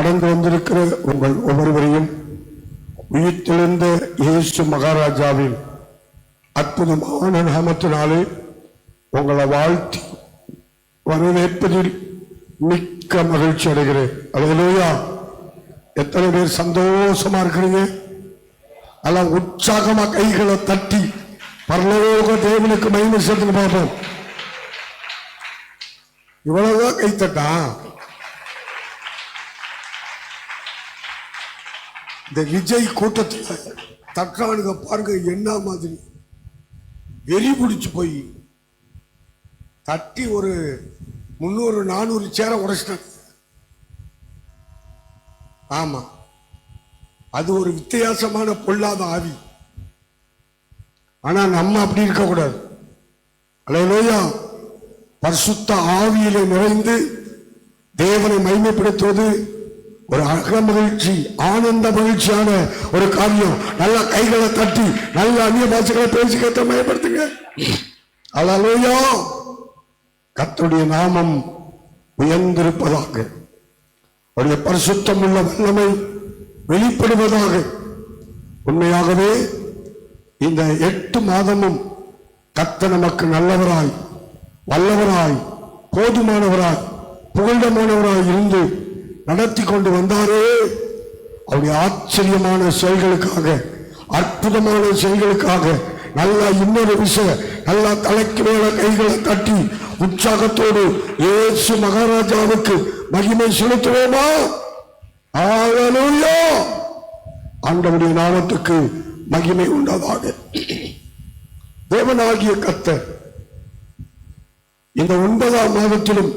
கடந்து வந்திருக்கிற உங்கள் ஒவ்வொருவரையும் உயிர்த்தெழுந்த இயேசு மகாராஜாவின் அற்புதமான நாமத்தினாலே உங்களை வாழ்த்தி வரவேற்பதில் மிக்க மகிழ்ச்சி அடைகிறேன். அல்லேலூயா. எத்தனை பேர் சந்தோஷமா இருக்கிறீங்க? எல்லாம் உற்சாகமா கைகளை தட்டி பரலோக தேவனுக்கு மகிமை சேர்த்து பார்ப்போம். இவ்வளவுதான் கை தட்டா? இந்த விஜய் கூட்டத்தில் தட்டானுங்க பாருங்க, என்ன மாதிரி வெறி பிடிச்சு போய் தட்டி ஒரு 300-400 சேரை உடைச்சிட்டாங்க. ஆமா, அது ஒரு வித்தியாசமான பொல்லாத ஆவி. ஆனா நம்ம அப்படி இருக்க கூடாது. அல்லேலூயா. பரிசுத்த ஆவியிலே நிறைந்து தேவனை மகிமைப்படுத்துவது ஒரு அக மகிழ்ச்சி, ஆனந்த மகிழ்ச்சியான ஒரு காரியம். நல்ல கைகளை தட்டி நல்ல அந்நிய பாஷைகளை பேசி கர்த்தரை மகிமைப்படுத்துங்க. அல்லேலூயா. கர்த்தருடைய நாமம் உயர்ந்திருப்பதாக, அவருடைய பரிசுத்தம் உள்ள வல்லமை வெளிப்படுவதாக. உண்மையாகவே இந்த 8 மாதமும் கர்த்தர் நமக்கு நல்லவராய், வல்லவராய், போதுமானவராய், புகழ்ந்தமானவராய் இருந்து நடத்தி கொண்டு வந்தாரே. அவருடைய ஆச்சரியமான செயல்களுக்காக, அற்புதமான செயல்களுக்காக நல்லா இன்னொரு விஷயம், நல்லா தலைக்கு மேல கைகளை தட்டி உற்சாகத்தோடு இயேசு மகாராஜாவுக்கு மகிமை செலுத்துவோமா? அல்லேலூயா. ஆண்டவருடைய நாமத்துக்கு மகிமை உண்டாதாக. தேவனாகிய கர்த்தர் இந்த 9ஆம் மாதத்திலும்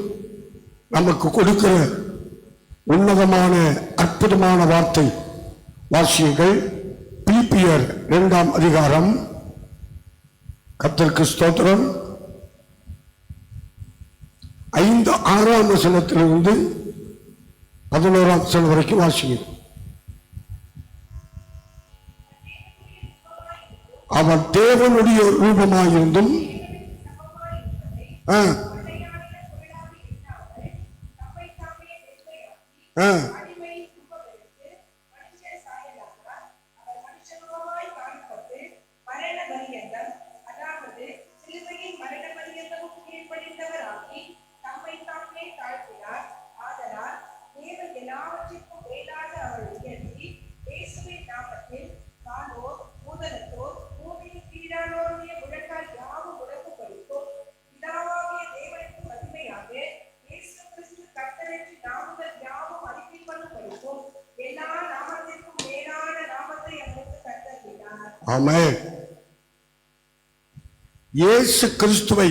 நமக்கு கொடுக்கிற உன்னதமான அற்புதமான வார்த்தை வாசியங்கள். பிலிப்பியர் 2ஆம் அதிகாரம். கர்த்தருக்கு ஸ்தோத்திரம். 5-6ஆம் வசனத்திலிருந்து 11ஆம் வசனம் வரைக்கும் வாசிங்க. அவர் தேவனுடைய ரூபமாயிருந்தும் ஆமென். இயேசு கிறிஸ்துவை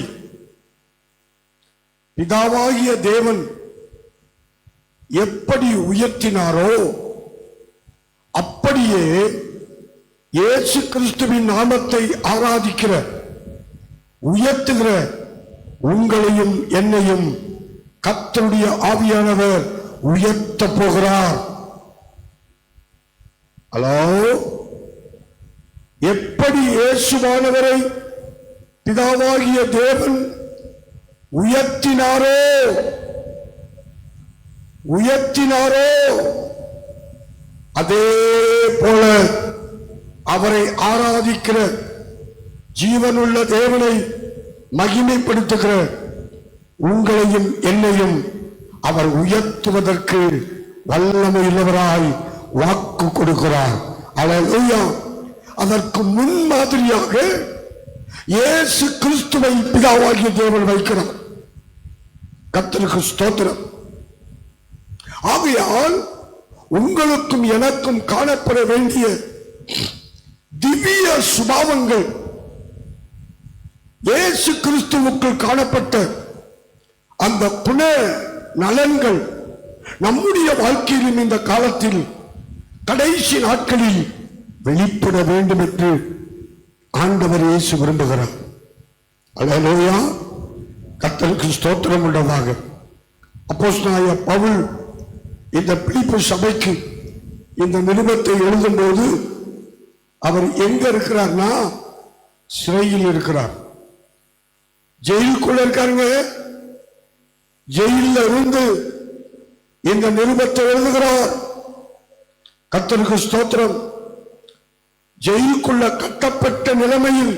பிதாவாகிய தேவன் எப்படி உயர்த்தினாரோ அப்படியே இயேசு கிறிஸ்துவின் நாமத்தை ஆராதிக்கிற, உயர்த்துகிற உங்களையும் என்னையும் கர்த்தருடைய ஆவியானவர் உயர்த்த போகிறார். ஹலோ. எப்படி இயேசுவானவரை பிதாவாகிய தேவன் உயர்த்தினாரோ அதே போல அவரை ஆராதிக்கிற, ஜீவனுள்ள தேவனை மகிமைப்படுத்துகிற உங்களையும் என்னையும் அவர் உயர்த்துவதற்கு வல்லமையுள்ளவராய் வாக்கு கொடுக்கிறார். அல்லேலூயா. அதற்கு முன்மாதிரியாக இயேசு கிறிஸ்துவை பிதாவாகிய தேவன் வைக்கிறார். கர்த்தருக்கு ஸ்தோத்திரம். ஆகையால் உங்களுக்கும் எனக்கும் காணப்பட வேண்டிய திவ்ய சுபாவங்கள், இயேசு கிறிஸ்துவுக்குள் காணப்பட்ட அந்த குண நலன்கள் நம்முடைய வாழ்க்கையிலும் இந்த காலத்தில் கடைசி நாட்களில் வெளிப்பட வேண்டும் என்று ஆண்டவர் இயேசு விரும்புகிறார். அல்லேலூயா. கர்த்தருக்கு ஸ்தோத்திரம் உண்டதாக. அப்போஸ்தலனாகிய பவுல் இந்த பிலிப்பி சபைக்கு இந்த நிருபத்தை எழுதும்போது அவர் எங்க இருக்கிறார்னா சிறையில் இருக்கிறார். ஜெயிலுக்குள்ள இருக்காருங்க. ஜெயில இருந்து இந்த நிருபத்தை எழுதுகிறார். கர்த்தருக்கு ஸ்தோத்திரம். ஜெயிலுக்குள்ள கட்டப்பட்ட நிலைமையில்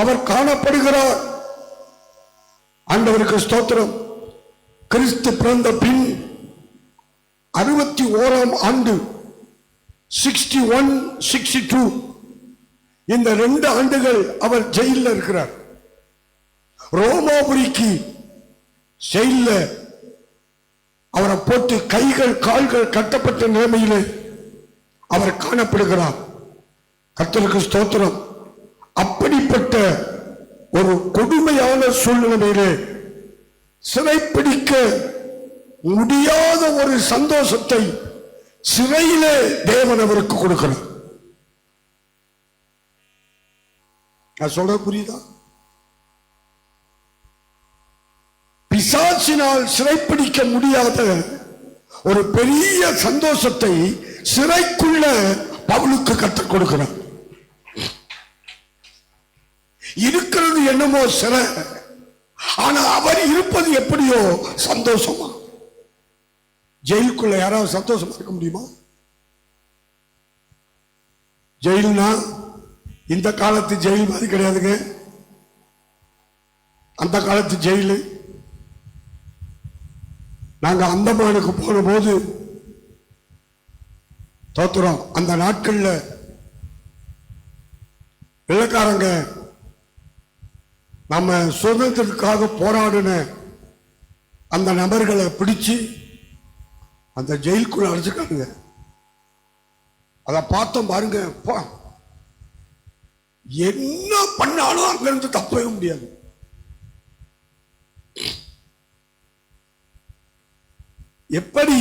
அவர் காணப்படுகிறார். ஆண்டவருக்கு ஸ்தோத்திரம். கிறிஸ்து பிறந்த பின் 61ஆம் ஆண்டு 61, 62 இந்த 2 ஆண்டுகள் அவர் ஜெயிலில் இருக்கிறார். ரோமாபுரிக்கு ஜெயில அவரை போட்டு கைகள் கால்கள் கட்டப்பட்ட நிலைமையிலே அவர் காணப்படுகிறார். கர்த்தருக்கு ஸ்தோத்திரம். அப்படிப்பட்ட ஒரு கொடுமையான சூழ்நிலையிலே சிறைப்பிடிக்க முடியாத ஒரு சந்தோஷத்தை சிறையிலே தேவன் அவருக்கு கொடுக்கிறார். நான் சொல்ற புரியுதா? பிசாசினால் சிறைப்பிடிக்க முடியாத ஒரு பெரிய சந்தோஷத்தை சிறைக்குள்ள பவுலுக்கு கற்றுக் கொடுக்கிறார். இருக்கிறது என்னமோ சிறை, ஆனா அவர் இருப்பது எப்படியோ சந்தோஷமா. ஜெயிலுக்குள்ள யாராவது சந்தோஷமா இருக்க முடியுமா? ஜெயில்னா இந்த காலத்து ஜெயில் மாதிரி கிடையாதுங்க. அந்த காலத்து ஜெயிலு. நாங்க அந்தமானுக்கு போன போது தோத்துறோம். அந்த நாட்கள்ல வெள்ளக்காரங்க நம்ம சுதந்திரத்துக்காக போராடின அந்த நபர்களை பிடிச்சு அந்த ஜெயிலுக்குள்ள அடைச்சிருக்காங்க. அதை பார்த்தோம் பாருங்க. என்ன பண்ணாலும் அங்க இருந்து தப்பவே முடியாது. எப்படி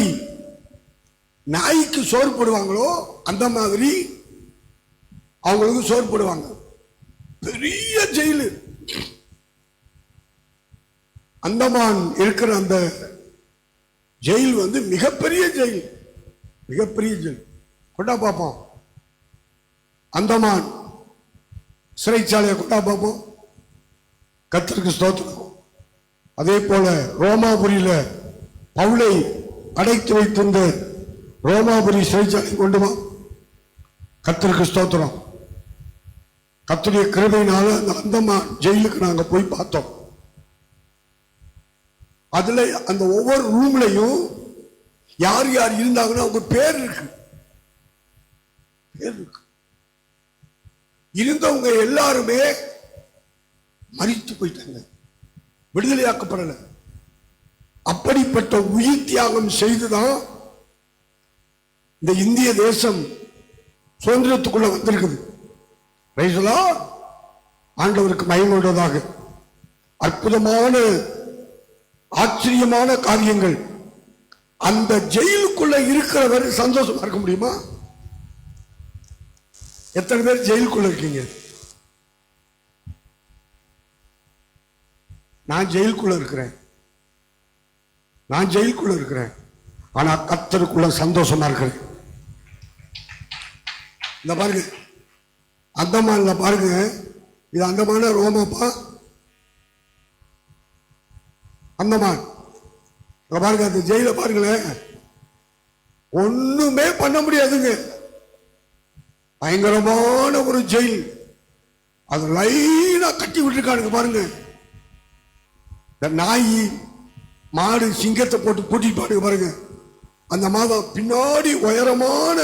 நாய்க்கு சோறு போடுவாங்களோ அந்த மாதிரி அவங்களுக்கு சோறு போடுவாங்க. பெரிய ஜெயிலு. அந்தமான் இருக்கிற அந்த ஜெயில் வந்து மிகப்பெரிய ஜெயில். மிகப்பெரிய ஜெயில். கொண்டா பார்ப்போம். அந்தமான் சிறைச்சாலையை கொண்டா பார்ப்போம். கர்த்தருக்கு ஸ்தோத்திரம். அதே போல ரோமாபுரியில பவுலை அடைத்து வைத்திருந்த ரோமாபுரி சிறைச்சாலை கொண்டு வா. கர்த்தருக்கு ஸ்தோத்திரம். கர்த்தருடைய கிருபையினால அந்த அந்தமான் ஜெயிலுக்கு நாங்க போய் பார்த்தோம். அதுல அந்த ஒவ்வொரு ரூம்லையும் யார் யார் இருந்தாங்கன்னா அவங்க பேர் இருக்கு. இருந்தவங்க எல்லாருமே மரித்து போயிட்டாங்க, விடுதலையாக்கப்படல. அப்படிப்பட்ட உயிர் தியாகம் செய்துதான் இந்த இந்திய தேசம் சுதந்திரத்துக்குள்ள வந்திருக்குது. ஆண்டவருக்கு மகிமையுள்ளதாக அற்புதமான ஆச்சரியமான காரியங்கள். அந்த ஜெயிலுக்குள்ள இருக்கிறவர் சந்தோஷமா இருக்க முடியுமா? எத்தனை பேர் ஜெயிலுக்குள்ள இருக்கீங்க? நான் ஜெயிலுக்குள்ள இருக்கிறேன். நான் ஜெயிலுக்குள்ள இருக்கிறேன். ஆனா கர்த்தருக்குள்ள சந்தோஷமா இருக்கிறேன். இந்த பாருங்க, அந்தமான்ல பாருங்க. இது அந்தமான ரோமாப்பா. அந்தமான் பாருங்க. அந்த ஜெயில பாருங்களேன், ஒண்ணுமே பண்ண முடியாதுங்க. பயங்கரமான ஒரு ஜெயில். அது லைனா கட்டி விட்டுருக்கானுங்க பாருங்க. இந்த நாய் மாடு சிங்கத்தை போட்டு பூட்டிட்டு பாருங்க. அந்த மாதம் பின்னாடி உயரமான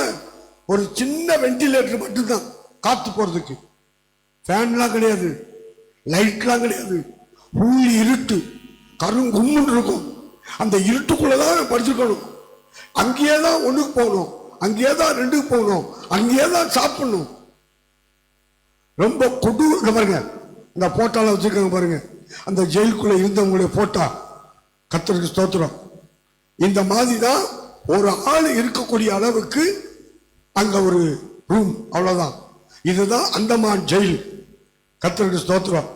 ஒரு சின்ன வெண்டிலேட்டர் மட்டும்தான் காத்து போறதுக்கு. ஃபேன்லாம் கிடையாது, லைட்லாம் கிடையாது. ஃபுல் இருட்டு, கருங்கும்முன்னு இருக்கும். அந்த இருட்டுக்குள்ளதான் படிச்சுக்கணும். அங்கேயே தான் ஒண்ணுக்கு போகணும், அங்கேயே தான் ரெண்டுக்கு போகணும், அங்கேயே தான் சாப்பிடணும். ரொம்ப கொடூர பாருங்க. இந்த போட்டால வச்சிருக்காங்க பாருங்க. அந்த ஜெயிலுக்குள்ள இருந்தவங்களுடைய போட்டா. கர்த்தருக்கு ஸ்தோத்திரம். இந்த மாதிரி தான் ஒரு ஆள் இருக்கக்கூடிய அளவுக்கு அங்க ஒரு ரூம், அவ்வளவுதான். இதுதான் அந்தமான் ஜெயில். கர்த்தருக்கு ஸ்தோத்திரம்.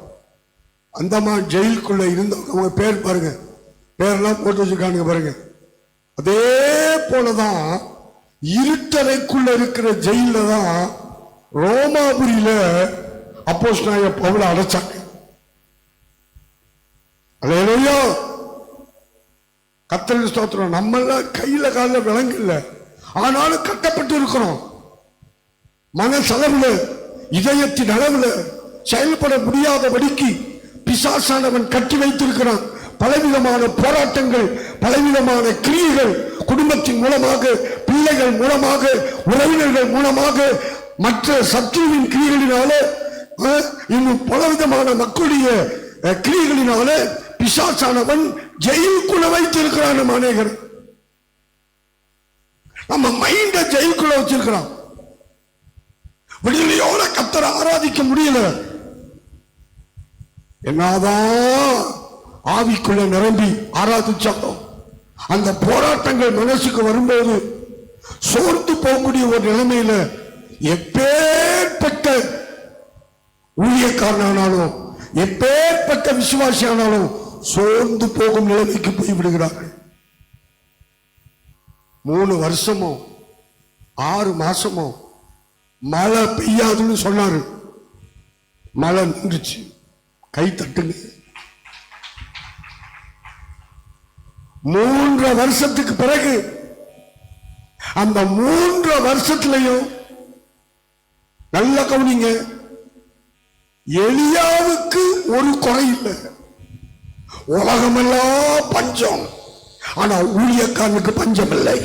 அந்தமான் ஜெயிலுக்குள்ள இருந்தவங்க பேர் பாருங்க, பேரெல்லாம் போட்டு வச்சிருக்கானுங்க பாருங்க. அதே போலதான் இருட்டறைக்குள்ள இருக்கிற ஜெயில தான் ரோமாபுரியில அப்போஸ்தலனாகிய பவுலை அடைச்சாங்க. அல்லேலூயா. கர்த்தருக்கு ஸ்தோத்திரம். நம்மள கையில கால விலங்கு இல்லை, ஆனாலும் கட்டப்பட்டு இருக்கிறோம். மனசளவுல இதயத்தின் அளவுல செயல்பட முடியாதபடிக்கு பிசாசானவன் கட்டி வைத்திருக்கிறான். பலவிதமான போராட்டங்கள், பலவிதமான கிரியைகள், குடும்பத்தின் மூலமாக, பிள்ளைகள் மூலமாக, உறவினர்கள் மூலமாக, மற்ற சத்துருவின் கிரியைகளினால, இன்னும் பலவிதமான மக்களுடைய கிரியைகளினால பிசாசானவன் ஜெயிலுக்குள்ள வைத்திருக்கிறான். நம்ம அநேகர் நம்ம மைண்ட ஜெயிலுக்குள்ள வச்சிருக்கிறான். விடுதலையோட கர்த்தரை ஆராதிக்க முடியல. என்னதான் ஆவிக்குள்ள நிரம்பி ஆராதிச்சாலும் அந்த போராட்டங்கள் மனசுக்கு வரும்போது சோர்ந்து போகக்கூடிய ஒரு நிலைமையில எப்பேற்பட்ட ஊழியக்காரனானாலும் எப்பேற்பட்ட விசுவாசியானாலும் சோர்ந்து போகும் நிலைமைக்கு போய் விடுகிறார்கள். 3 வருஷமோ 6 மாசமோ மழை பெய்யாதுன்னு சொன்னாரு. மழை நின்றுச்சு. கை தட்டுங்க. 3 வருஷத்துக்கு பிறகு அந்த 3 வருஷத்திலையும் நல்ல கவனிங்க, எலியாவுக்கு ஒரு குறை இல்லை. உலகமெல்லாம் பஞ்சம், ஆனா ஊழியக்காரனுக்கு பஞ்சம் இல்லை.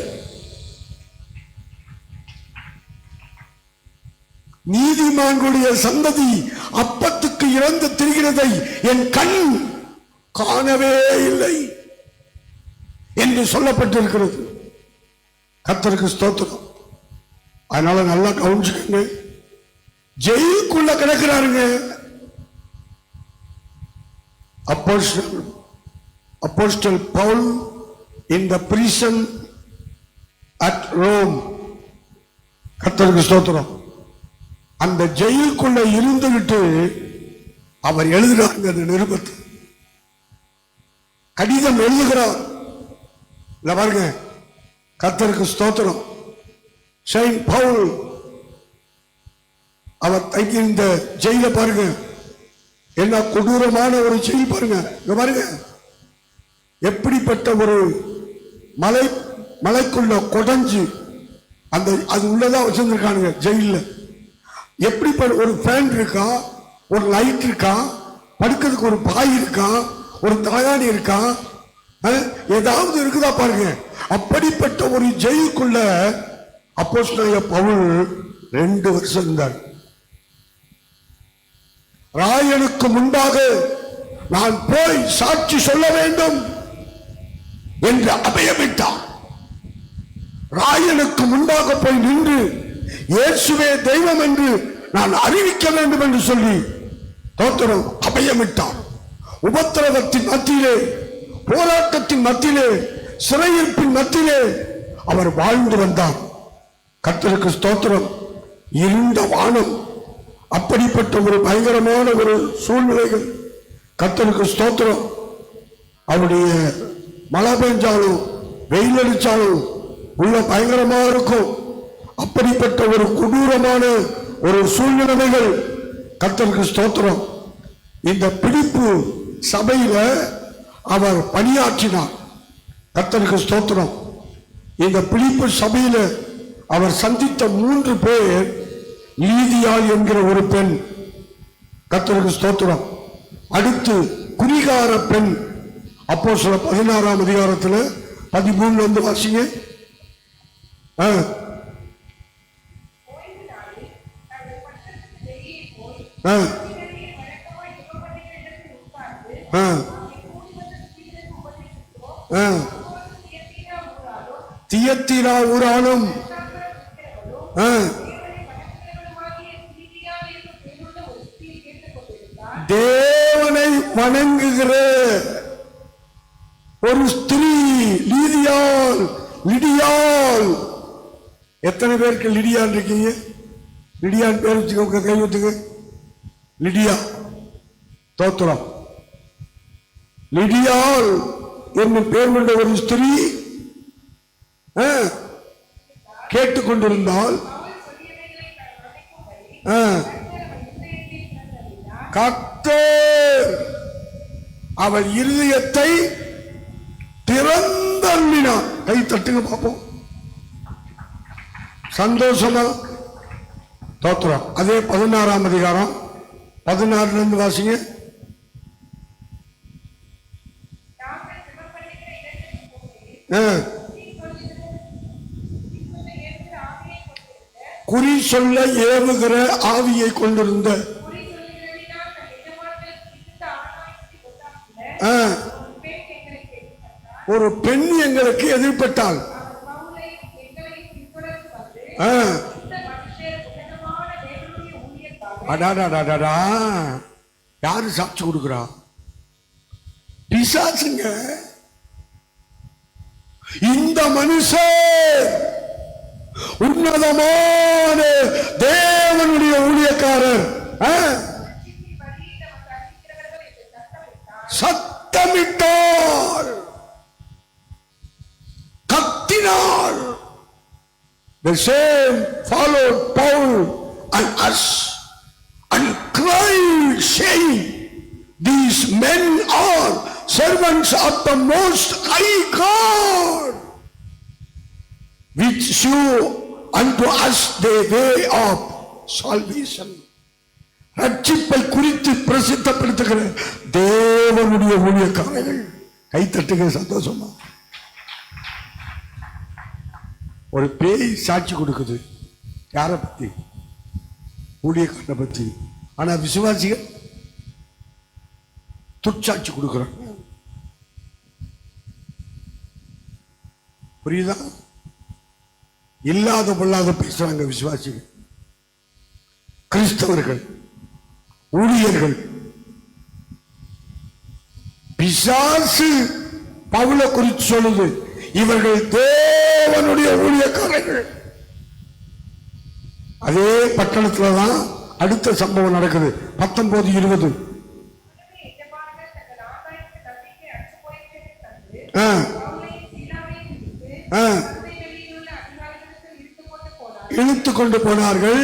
நீதிமான்களுடைய சந்ததி அப்பத்துக்கு இறந்து திரிகிறதை என் கண் காணவே இல்லை என்று சொல்லப்பட்டிருக்கிறது. கர்த்தருக்கு ஸ்தோத்திரம். அதனால நல்லா கவனிச்சுக்கங்க. ஜெயிலுக்குள்ள கிடக்கிறாருங்க. Apostle Paul in the prison at Rome. கர்த்தருக்கு ஸ்தோத்திரம். அந்த ஜெயிலுக்குள்ள இருந்துவிட்டு அவர் எழுதுகிறாங்க. அந்த நிருபத்தை கடிதம் எழுதுகிறார். இல்ல பாருங்க, கர்த்தருக்கு ஸ்தோத்திரம். செயின்ட் பவுல் அவர் தங்கி இந்த ஜெயில பாருங்க, என்ன கொடூரமான ஒரு ஜெயில் பாருங்க. இங்க பாருங்க, எப்படிப்பட்ட ஒரு மலைக்குள்ள கொடைஞ்சு அந்த அது உள்ளதான் வச்சிருக்கானுங்க ஜெயில. எப்படி ஒரு ஃபேன் இருக்கா, ஒரு லைட் இருக்கா, படுக்கிறதுக்கு ஒரு பாய் இருக்கா, ஒரு தலைகாணி இருக்கா, ஏதாவது இருக்குதா பாருங்க. அப்படிப்பட்ட ஒரு ஜெயிலுக்குள்ள அப்போஸ்தலனாகிய பவுல் 2 வருஷம் இருந்தார். ராயனுக்கு முன்பாக நான் போய் சாட்சி சொல்ல வேண்டும் என்று அபயமிட்டார். ராயனுக்கு முன்பாக போய் நின்று இயேசுவே தெய்வம் என்று நான் அறிவிக்க வேண்டும் என்று சொல்லி தோத்திரம் அபயமிட்டார். உபத்திரவத்தின் மத்தியிலே, போராட்டத்தின் மத்தியிலே, சிறையிருப்பின் மத்தியிலே அவர் வாழ்ந்து வந்தார். கர்த்தருக்கு ஸ்தோத்திரம். இருண்ட வானம், அப்படிப்பட்ட ஒரு பயங்கரமான ஒரு சூழ்நிலைகள். கர்த்தருக்கு ஸ்தோத்திரம். அவருடைய மழை பெஞ்சாலும் வெயில் அடிச்சாலும் உள்ள பயங்கரமா இருக்கும். அப்படிப்பட்ட ஒரு கொடூரமான ஒரு சூழ்நிலைகள். கர்த்தருக்கு ஸ்தோத்திரம். இந்த பிடிப்பு சபையில அவர் பணியாற்றினார். கர்த்தருக்கு ஸ்தோத்திரம். இந்த பிடிப்பு சபையில அவர் சந்தித்த 3 பேர். லீதியாள் என்கிற ஒரு பெண். கர்த்தருக்கு ஸ்தோத்திரம். அடுத்து குறிகார பெண். அப்போஸ்தலர் 16ஆம் அதிகாரத்தில் 13 வந்து வாசிங்க. தியத்தீரா ஊராலும் தேவனை வணங்குகிற ஒரு ஸ்திரீ லீதியாள். லிடியாள். எத்தனை பேருக்கு லிடியான் இருக்கீங்க? லிடியான் பேர் வச்சுக்கோங்க, கை வச்சுக்க. லிடியா தோத்திரம். லிடியாள் என்னும் பேர் கொண்ட ஒரு ஸ்திரீ கேட்டுக்கொண்டிருந்தால் கர்த்தர் அவள் இருதயத்தை திறந்து அருளினா. கை தட்டுங்க பார்ப்போம். சந்தோஷமா தோத்துறோம். அதே 16ஆம் அதிகாரம் 16 இருந்து வாசிங்க. குறி சொல்ல ஏவுகிற ஆவியை கொண்டிருந்த ஒரு பெண் எங்களுக்கு எதிர்பட்டாள். யாரு சாட்சி கொடுக்கிறா? பிசாசுங்க. இந்த மனுஷன் உன்னதமான தேவனுடைய ஊழியக்காரர். சத்தமிட்டார், கத்தினார். The same followed Paul and us and cried, saying, these men are servants of the most high God, which show unto us the way of salvation. ரட்சிப்பை குறித்து பிரசித்தப்படுத்துகிற தேவனுடைய ஊழியக்காரர்கள். கை தட்டுங்க சந்தோஷமா. ஒரு பேய் சாட்சி கொடுக்குது. யாரை பத்தி? ஊழியக்காரனை பத்தி. ஆனா விசுவாசிகள் துச்சாட்சி கொடுக்கிறாங்க. புரியுதா? இல்லாத பொல்லாத பேசுறாங்க விசுவாசிகள், கிறிஸ்தவர்கள், ஊழியர்கள். பிசாசு பவுலை குறித்து சொல்லுது, இவர்கள் தேவனுடைய ஊழியக்காரர்கள். அதே பட்டணத்துலதான் அடுத்த சம்பவம் நடக்குது. 19:20. இழுத்து கொண்டு போனார்கள்.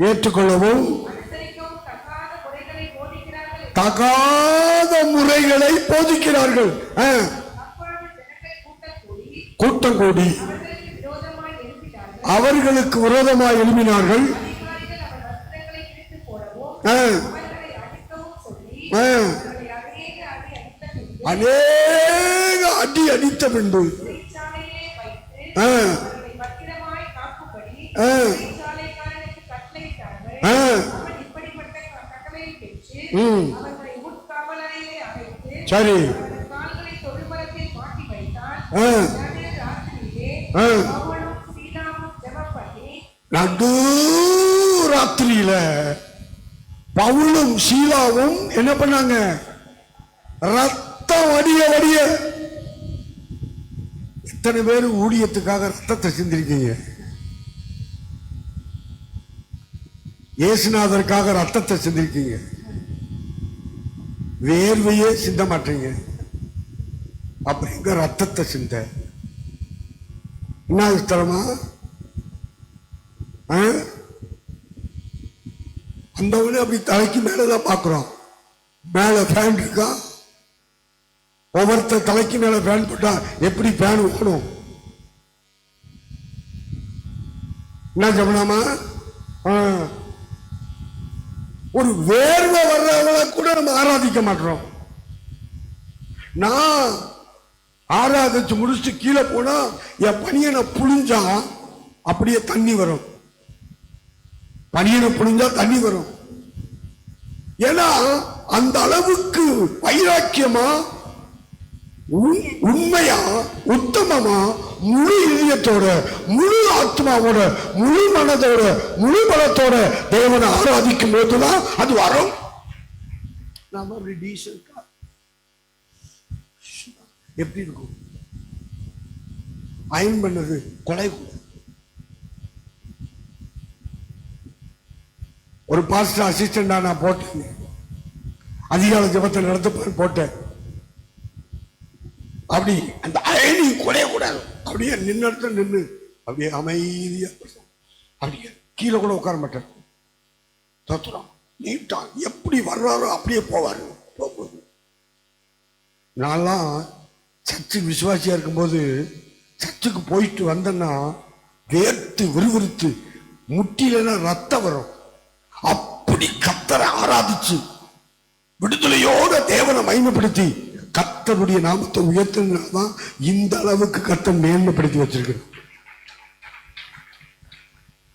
ஏற்றுக்கொள்ளவும் தகாத முறைகளை போதிக்கிறார்கள். கூட்டம் கூடி அவர்களுக்கு விரோதமாக எழுப்பினார்கள். அநேக அடி அடித்த பின்பு சரி நடு ராத்திரியில பவுலும் சீலாவும் என்ன பண்ணாங்க? ரத்தம் வடிய வடிய. எத்தனை பேர் ஊழியத்துக்காக ரத்தத்தை சிந்திருக்கீங்க? இயேசுநாதருக்காக ரத்தத்தை சிந்திருக்கீங்க. வேர்வையே சிந்த மாட்டீங்க. அப்படிங்க ரத்தத்தை சிந்த என்ன தரமா? அந்த அப்படி தலைக்கு மேலதான் பாக்குறோம். மேல ஃபேன் இருக்கா? ஒவ்வொருத்த தலைக்கு மேல ஃபேன் போட்டா எப்படி ஃபேன் ஓடும்? என்ன சொல்லலாமா? ஒரு வேர்வை வர்றவங்கள கூட நம்ம ஆராதிக்க மாட்டோம். நான் ஆராதிச்சு முடிச்சுட்டு கீழே போனா என் பனியனை புழிஞ்சா அப்படியே தண்ணி வரும். பனியனை புழிஞ்சா தண்ணி வரும். ஏன்னா அந்த அளவுக்கு வைராக்கியமா, உண்மையா, உத்தமமா, முழு இதயத்தோட, முழு ஆத்மாவோட, முழு மனதோட, முழு பலத்தோட தேவனை ஆராதிக்கும் போதுதான் அது வரும். நாம அப்படி டீசென்டா எப்படி இருக்கும்? அயன் பண்ணது கொலை. ஒரு பாஸ்டர் அசிஸ்டண்டா நான் போட்டேன். அதிகால ஜபத்தை நடத்த போட்டேன். அப்படி அந்த அயனி குறைய கூடாது. அப்படியே நின்று அப்படியே அமைதியா, அப்படியே கீழே கூட உட்கார மாட்டேன். தத்துறோம் நீட்டா எப்படி வர்றாரோ அப்படியே போவார். நான்லாம் சர்ச்சு விசுவாசியா இருக்கும்போது சர்ச்சுக்கு போயிட்டு வந்தேன்னா வேர்த்து விறுவிறுத்து முட்டியில ரத்தம் வரும். அப்படி கர்த்தரை ஆராதிச்சு விடுதலையோட தேவனை மகிமைப்படுத்தி கர்த்தருடைய நாமத்தை உயர்த்தினால்தான் இந்த அளவுக்கு கர்த்தர் மேன்மைப்படுத்தி வச்சிருக்கிறார்.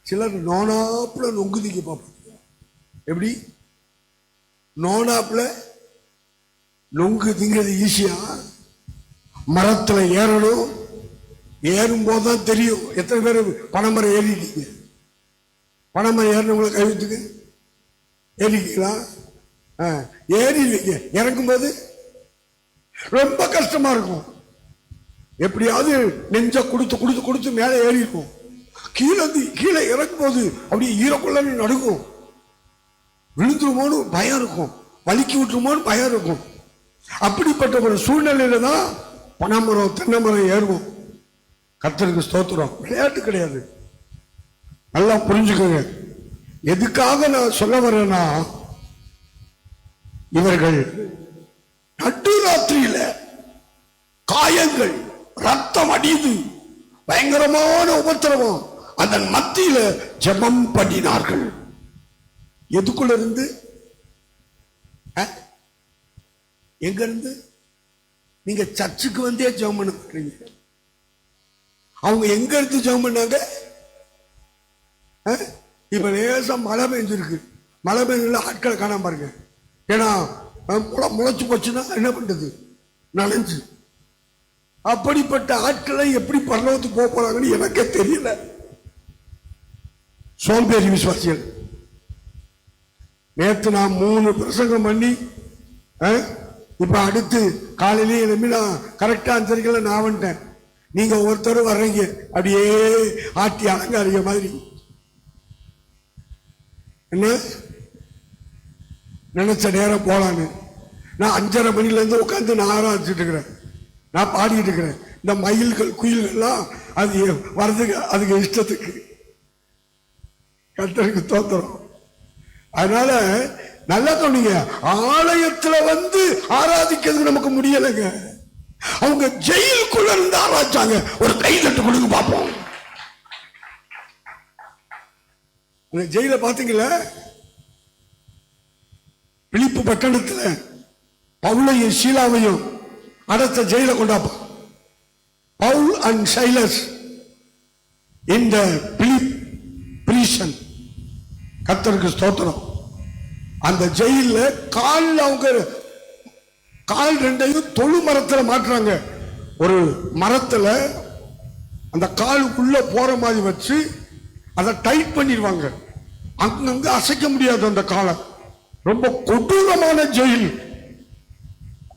சிலர் நோனாப்புல நொங்குதிக்க பார்ப்பாங்க. எப்படி நோனாப்புல நொங்கு திங்கிறது ஈஸியா? மரத்துல ஏறணும், ஏறும் போதுதான் தெரியும். எத்தனை பேர் பனைமரம் ஏறிட்டீங்க? பனைமரம் ஏறினவங்களை கைவிட்டுக்கு ஏறிக்கலாம். ஏறிடுவீங்க. இறக்கும் போது ரொம்ப கஷ்டமா இருக்கும். எப்படியாவது நெஞ்ச கொடுத்து கொடுத்து கொடுத்து மேலே ஏறி இருக்கும். கீழே இறக்கும் போது அப்படியே ஈரக்குள்ள நடுக்கும். விழுந்துருமோன்னு பயம் இருக்கும், வலிக்கி விட்டுருமோன்னு பயம் இருக்கும். அப்படிப்பட்ட ஒரு சூழ்நிலையில தான் பனைமரம் தென்னை மரம் ஏறுவோம். கர்த்தருக்கு ஸ்தோத்திரம். விளையாட்டு கிடையாது. நல்லா புரிஞ்சுக்கோங்க. எதுக்காக நான் சொல்ல வரேன்னா, இவர்கள் நடுராத்திரியில காயங்கள், ரத்தம் அடியுது, பயங்கரமான உபத்திரவம், அதன் மத்தியில ஜெபம் பண்ணினார்கள். எதுக்குள்ள இருந்து? எங்க இருந்து? நீங்க சர்ச்சுக்கு வந்தே ஜெபம் பண்ணீங்க. அவங்க எங்க இருந்து ஜெபம் பண்ணாங்க? இப்ப லேசம் மழை பெஞ்சிருக்கு. மழை பெஞ்சதுல ஆட்களை காணாம பாருங்க. ஏன்னா முளைச்சு போச்சுன்னா என்ன பண்றது? நனைஞ்சு. அப்படிப்பட்ட ஆட்களை எப்படி பரலோகத்துக்கு போக போறாங்கன்னு எனக்கே தெரியல. சோம்பேறி விசுவாசிகள். நேற்று நான் 3 பிரசங்கம் பண்ணி, இப்ப அடுத்து காலையிலேயே எழுப்பி நான் கரெக்டா 5:30 நான் வந்துட்டேன். நீங்க ஒருத்தரும் வர்றீங்க அப்படியே ஆட்டி அலங்காரிக மாதிரி. என்ன நினைச்ச நேரம் போலான்னு நான் 5:30 மணில இருந்து உட்காந்து நான் ஆராய்ச்சிட்டு இருக்கிறேன். நான் பாடிட்டு இருக்கிறேன். இந்த மயில்கள் குயில்கள்லாம் அது வர்றதுக்கு அதுக்கு இஷ்டத்துக்கு. கர்த்தருக்கு ஸ்தோத்திரம். அதனால நல்லா சொன்னீங்க. ஆலயத்துல வந்து ஆராதிக்கிறது நமக்கு முடியலைங்க. அவங்க ஜெயிலுக்குள்ள இருந்து ஆராய்ச்சாங்க. ஒரு கை தட்டு கொடுங்க பார்ப்போம். ஜெயில பாத்தீங்களா? பிலிப்பு பட்டணத்துல பவுலையும் சீலாவையும் அடுத்த ஜெயில கொண்டாப்பா. பவுல் அண்ட் சைலஸ் இந்த பிரிசன். கர்த்தருக்கு ஸ்தோத்திரம். அந்த ஜெயில அவங்க கால் 2ஐயும் தொழு மரத்துல மாட்டுறாங்க. ஒரு மரத்துல அந்த காலுக்குள்ள போற மாதிரி வச்சு அதை டைட் பண்ணிடுவாங்க. அங்கங்க அசைக்க முடியாது அந்த காலை. ரொம்ப கொடூரமான ஜெயில்.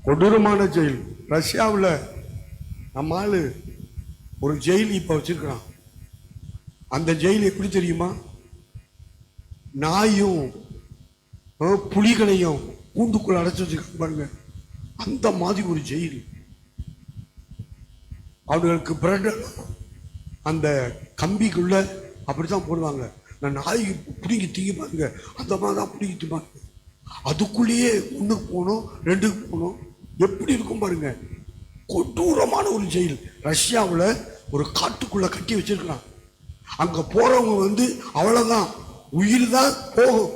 கொடூரமான ஜெயில். ரஷ்யாவில் நம்ம ஆளு ஒரு ஜெயில் இப்ப வச்சிருக்கிறான். அந்த ஜெயில் எப்படி தெரியுமா? நாயும் புலிகளையும் கூண்டுக்குள்ள அடைச்சு வச்சிருக்காங்க பாருங்க. அந்த மாதிரி ஒரு ஜெயில். அவர்களுக்கு பிரெட் அந்த கம்பிக்குள்ள அப்படித்தான் போடுவாங்க. நான் நாய் பிடிங்கி தீங்கி பாருங்க, அந்த மாதிரி தான் பிடிங்கி திம்பாங்க. அதுக்குள்ளேயே 1க்கு போகணும், 2க்கு போகணும். எப்படி இருக்கும் பாருங்க. கொடூரமான ஒரு ஜெயில். ரஷ்யாவில் ஒரு காட்டுக்குள்ள கட்டி வச்சிருக்கிறான். அங்க போறவங்க வந்து அவ்வளவுதான், உயிர் தான் போகும்.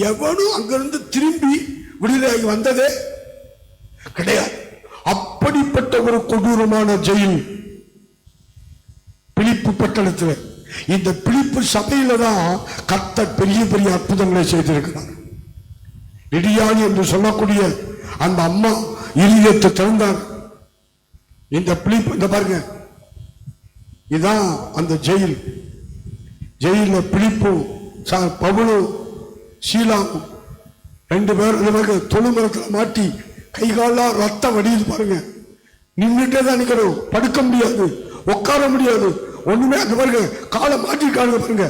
எவனும் அங்கிருந்து திரும்பி விடுதலை வந்ததே கிடையாது. அப்படிப்பட்ட ஒரு கொடூரமான ஜெயில் பிலிப்பு பட்டணத்தில். இந்த பிலிப்பு சபையில தான் கர்த்தர் பெரிய பெரிய அற்புதங்களை செய்திருக்கிறார். லிடியானி என்று சொல்லக்கூடிய அந்த அம்மா இருதயத்தை திறந்தார். இந்த பிலிப்பு இந்த பாருங்க, இதான் அந்த ஜெயில். ஜெயில பிலிப்பு, பவுலு, சீலாவும் 2 பேர் தொழுமரத்தில் மாட்டி கை காலெல்லாம் ரத்தம் வடியுது பாருங்க. நின்றுட்டே தான் நிக்கணும், படுக்க முடியாது, உட்கார முடியாது, ஒண்ணுமே. அந்த பாருங்க காலை மாட்டிருக்காங்க பாருங்க,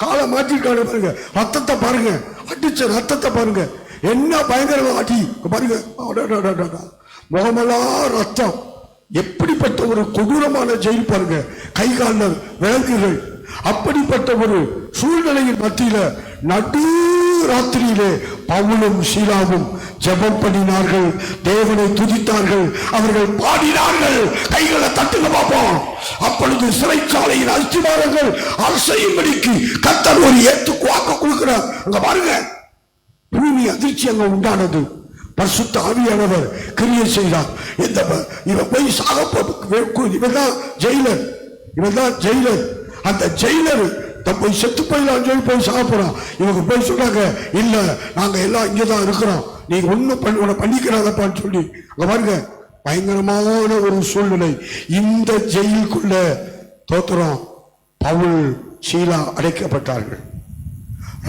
காலை மாட்டிருக்காங்க பாருங்க. ரத்தத்தை பாருங்க, அடிச்ச ரத்தத்தை பாருங்க. என்ன பயங்கரமா ஆட்டி பாருங்க. முகமெல்லாம் ரத்தம். எப்படிப்பட்ட ஒரு கொடூரமான ஜெயில் பாருங்க. கை கால விலங்குகள். அப்படிப்பட்ட ஒரு சூழ்நிலையின் மத்தியில நடு ராத்திரியிலே பவுலும் சீலாவும் ஜெபம் பண்ணினார்கள், தேவனை துதித்தார்கள், அவர்கள் பாடினார்கள். கைகளை தட்டுங்க பார்ப்போம். அப்பொழுது சிறைச்சாலையின் அஸ்திவாரங்கள் அசையும்படிக்கு கர்த்தர் ஒரு ஏத்துக்குவாக்க கொடுக்கிறார். அங்க பாருங்க, பூமி அதிர்ச்சி அங்க உண்டானது. பரிசுத்த ஆவியானவர் கிரியை செய்தார். இவன் போய் சாக, இவன் தான் ஜெயிலர், இவன் தான் ஜெயிலர். அந்த ஜெயிலர் போய் செத்து போயிடலாம் சொல்லி போய் சாக போறான். இவங்க போய் சொல்றாங்க, இல்ல நாங்க எல்லாம் இங்கதான் இருக்கிறோம், நீ ஒன்னும் பண்ணிக்கிறாதப்பான்னு சொல்லி. அங்க பாருங்க, பயங்கரமான ஒரு சூழ்நிலை. இந்த ஜெயிலுக்குள்ள தோத்திரம் பவுல் சீலா அடைக்கப்பட்டார்கள்.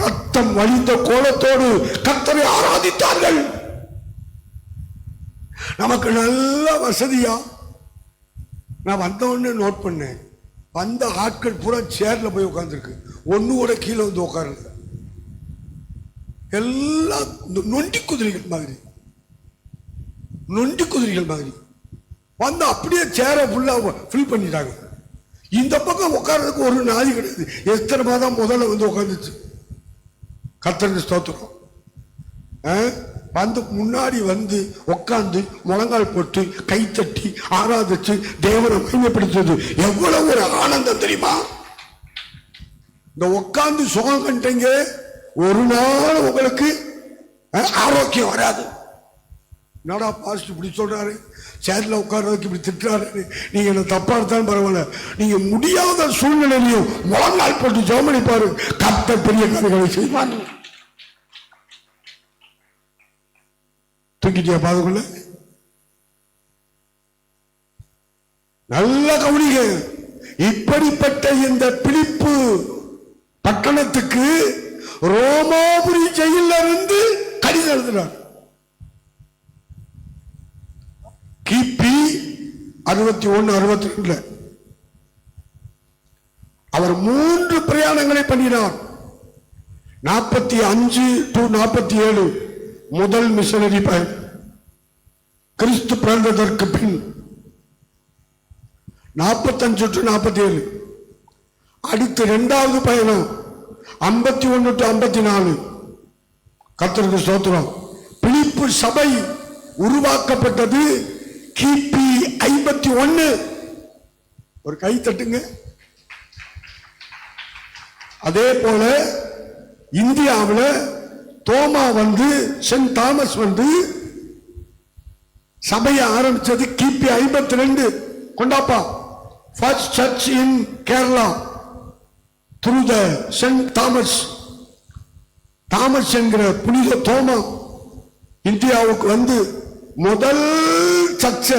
ரத்தம் வழிந்த கோலத்தோடு கர்த்தரை ஆராதித்தார்கள். நமக்கு நல்ல வசதியா, நான் வந்த உடனே நோட் பண்ணேன், வந்த ஆட்கள் பூரா சேர்ல போய் உட்கார்ந்துருக்கு, ஒண்ணு கூட கீழே வந்து உட்காருங்க. எல்லாம் நொண்டி குதிரைகள் மாதிரி, நொண்டி குதிரைகள் மாதிரி வந்து அப்படியே சேரை ஃபுல்லா ஃபில் பண்ணிட்டாங்க. இந்த பக்கம் உட்கார்றதுக்கு ஒரு நாதி கிடையாது. எத்தனை மாதம் முதல்ல வந்து உட்காந்துச்சு. கர்த்தருக்கு ஸ்தோத்திரம். வந்து முன்னாடி வந்து உட்கார்ந்து முழங்கால் போட்டு கை தட்டி ஆராதிச்சு தேவனை மகிமைப்படுத்துவது எவ்வளவு ஒரு ஆனந்தம் தெரியுமா? இந்த உட்கார்ந்து சுகம் கண்டீங்க, ஒரு நாள் உங்களுக்கு ஆரோக்கியம் வராது. என்னடா பாஸ்ட் இப்படி சொல்றாரு, சேர்ல உட்கார்றதுக்கு இப்படி திட்டுறாரு, நீங்க என்ன தப்பா இருந்தாலும் பரவாயில்ல, நீங்க முடியாத சூழ்நிலையிலையும் முழங்கால் போட்டு ஜெபம் பாரு, கர்த்தர் பெரிய காரியங்களை செய்வாங்க. தூக்கிட்டியா பாதுக்குள்ள? நல்ல கவனிங்க. இப்படிப்பட்ட இந்த பிலிப்பு பட்டணத்துக்கு ரோமாபுரி ஜெயில இருந்து கடிதம் எழுதினார். கிபி 61-62 அவர் 3 பிரயாணங்களை பண்ணினார். 45-47 முதல் மிஷனரி பயணம், கிறிஸ்து பிறந்ததற்கு பின். 45-47 அடுத்து 2வது பயணம் 51-54. கர்த்தருக்கு ஸ்தோத்திரம். பிலிப்பு சபை உருவாக்கப்பட்டது கிபி 51. ஒரு கை தட்டுங்க. அதே போல இந்தியாவில் தோமா வந்து, சென்ட் தாமஸ் வந்து சபையை ஆரம்பிச்சது கிபி 52. கொண்டாப்பா, first church in Kerala through the saint Thomas. Thomas என்கிற புனித தோமா இந்தியாவுக்கு வந்து முதல் சர்ச்ச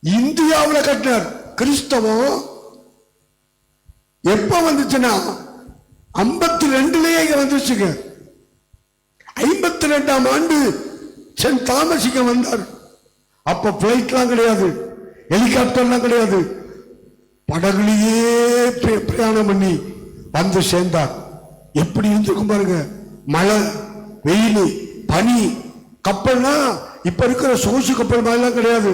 இந்தியாவில் கட்டினார். கிறிஸ்தவம் எப்ப வந்துச்சுன்னா 52லயே வந்துச்சுங்க. 52ஆம் ஆண்டு சென்ட் தாமஸ் இங்க வந்தார். அப்ப பிளைட்லாம் கிடையாது, ஹெலிகாப்டர்லாம் கிடையாது, படகுலயே பிரயாணம் பண்ணி வந்து சேர்ந்தார். எப்படி இருந்திருக்கும் பாருங்க, மழை, வெயில், பனி. கப்பல்னா இப்ப இருக்கிற சொகுசு கப்பல் மாதிரிலாம் கிடையாது,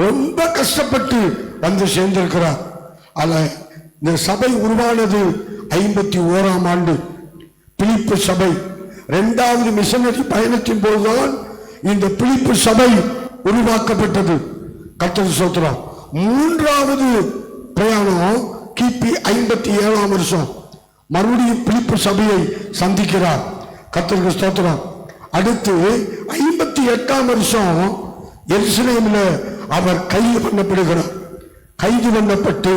ரொம்ப கஷ்டப்பட்டு வந்து சேர்ந்திருக்கிறார். அல்ல, இந்த சபை உருவானது 51ஆம் ஆண்டு. பிலிப்பு சபை 2வது மிஷனரி பயணத்தின் போதுதான் இந்த பிலிப்பு சபை உருவாக்கப்பட்டது. கர்த்தருக்கு ஸ்தோத்திரம். 3வது பிரயாணம் கிபி 57ஆம் வருஷம் மறுபடியும் பிலிப்பு சபையை சந்திக்கிறார். கர்த்தருக்கு ஸ்தோத்திரம். அடுத்து 58ஆம் வருஷம் எருசலேமில் அவர் கைது பண்ணப்படுகிறார். கைது பண்ணப்பட்டு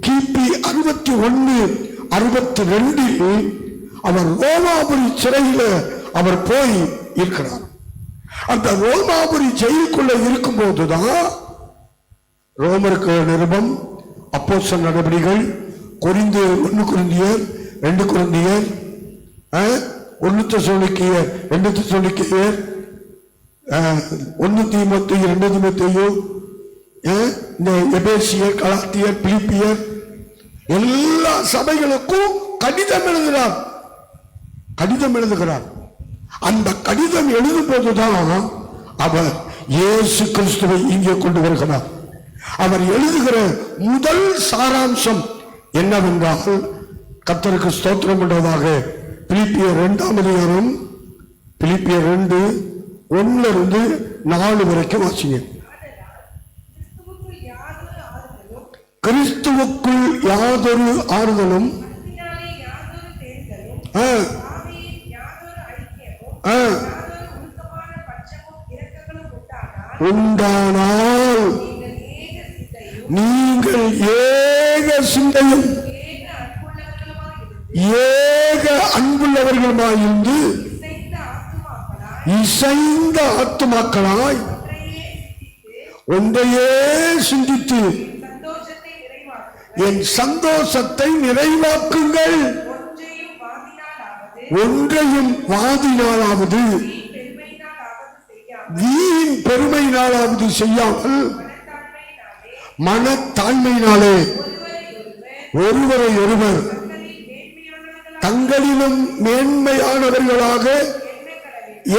கிபி 61-62 அவர் ரோமாபுரி சிறையில் அவர் போய் இருக்கிறார். அந்த ரோமாபுரி ஜெயிலுக்குள்ள இருக்கும் போதுதான் ரோமருக்கு நிருபம், அப்போஸ்தலர் நடவடிக்கைகள், 1 கொரிந்தியர் 2 கொரிந்தியர், 1 தெசலோனிக்கேயர் 2 தெசலோனிக்கேயர், 1 தீமோத்தேயு 2 தீமோத்தேயு, இந்த எபேசியர், கலாத்தியர், பிலிப்பியர், எல்லா சபைகளுக்கும் கடிதம் எழுதுகிறார். அந்த கடிதம் எழுதும் போதுதான் அவர் இயேசு கிறிஸ்துவை இங்கே கொண்டு வருகிறார். அவர் எழுதுகிற முதல் சாராம்சம் என்னவென்றால், கர்த்தருக்கு ஸ்தோத்திரம் என்றதாக பிலிப்பியர் 2ஆம் அதிகாரம், பிலிப்பியர் 2:1-4 வரைக்கும் வாசிங்க. கிறிஸ்துவுக்குள் யாதொரு ஆறுதலும் உண்டானால் நீங்கள் ஏக சிந்தையும் ஏக அன்புள்ளவர்களுமாயிருந்து இசைந்த ஆத்துமாக்களாய் ஒன்றையே சிந்தித்து என் சந்தோஷத்தை நிறைவாக்குங்கள். ஒன்றையும் வாதினாலாவது வீண் பெருமையினாலாவது செய்யாமல் மனத்தாழ்மையினாலே ஒருவரை ஒருவர் தங்களிலும் மேன்மையானவர்களாக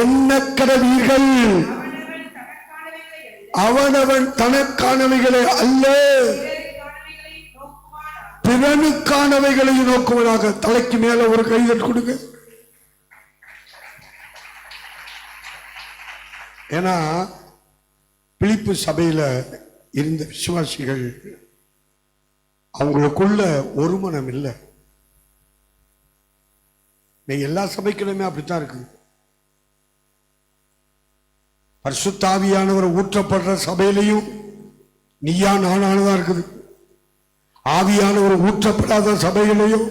எண்ணக்கடவீர்கள். அவனவன் தனக்கானவைகளை அல்ல பிறனுக்கானவைகளை நோக்குவதாக. தலைக்கு மேல ஒரு கைதல் கொடுங்க. ஏன்னா பிலிப்பு சபையில இருந்த விசுவாசிகள் அவங்களுக்குள்ள ஒரு மனம் இல்லை. எல்லா சபைகளுமே அப்படித்தான் இருக்கு. பரிசுத்த ஆவியானவர் ஊற்றப்படுற சபையிலையும் நீயா நானானதான் இருக்குது. ஆவியானவர் ஊற்றப்படாத சபையிலையும்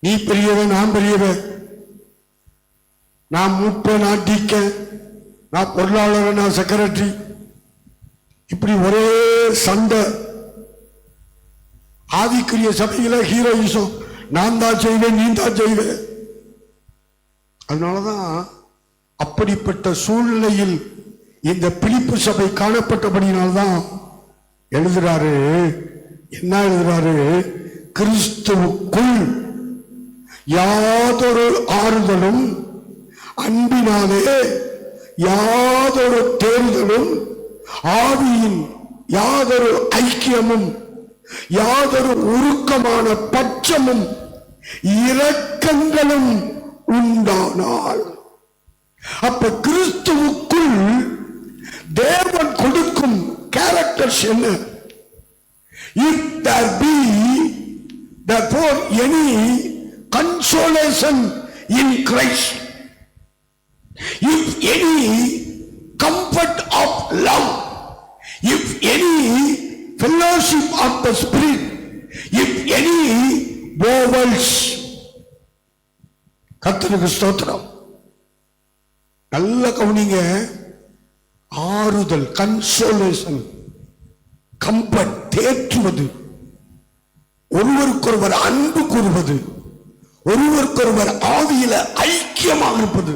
நீ பெரியவன் நான் பெரியவன், நான் மூப்ப நான் டீக்க, நான் பொருளாளர் நான் செக்ரட்டரி, இப்படி ஒரே சண்டை. ஆவிக்குரிய சபையில ஹீரோயிசம், நான் தான் செய்வேன் நீ தான் செய்வேன். அதனாலதான் அப்படிப்பட்ட சூழ்நிலையில் இந்த பிலிப்பு சபை காணப்பட்டபடினால்தான் எழுதுறாரு. என்ன எழுதுறாரு? கிறிஸ்துவுக்குள் யாதொரு ஆறுதலும் அன்பினாலே யாதொரு தேர்தலும் ஆவியின் யாதொரு ஐக்கியமும் யாதொரு உருக்கமான பட்சமும் இரக்கங்களும் உண்டானால். அப்ப கிறிஸ்துவுக்குள் தேவன் கொடுக்கும் கேரக்டர்ஸ் என்ன? If there be therefore any consolation in Christ, if any comfort of love, if any fellowship of the Spirit, if any bowels. கர்த்தருக்கு ஸ்தோத்திரம். நல்ல கவனிங்க. ஆறுதல், கன்சோலேஷன், கம்பர்ட், தேற்றுவது, ஒருவருக்கொருவர் அன்பு கூறுவது, ஒருவருக்கொருவர் ஆவியில ஐக்கியமாக இருப்பது,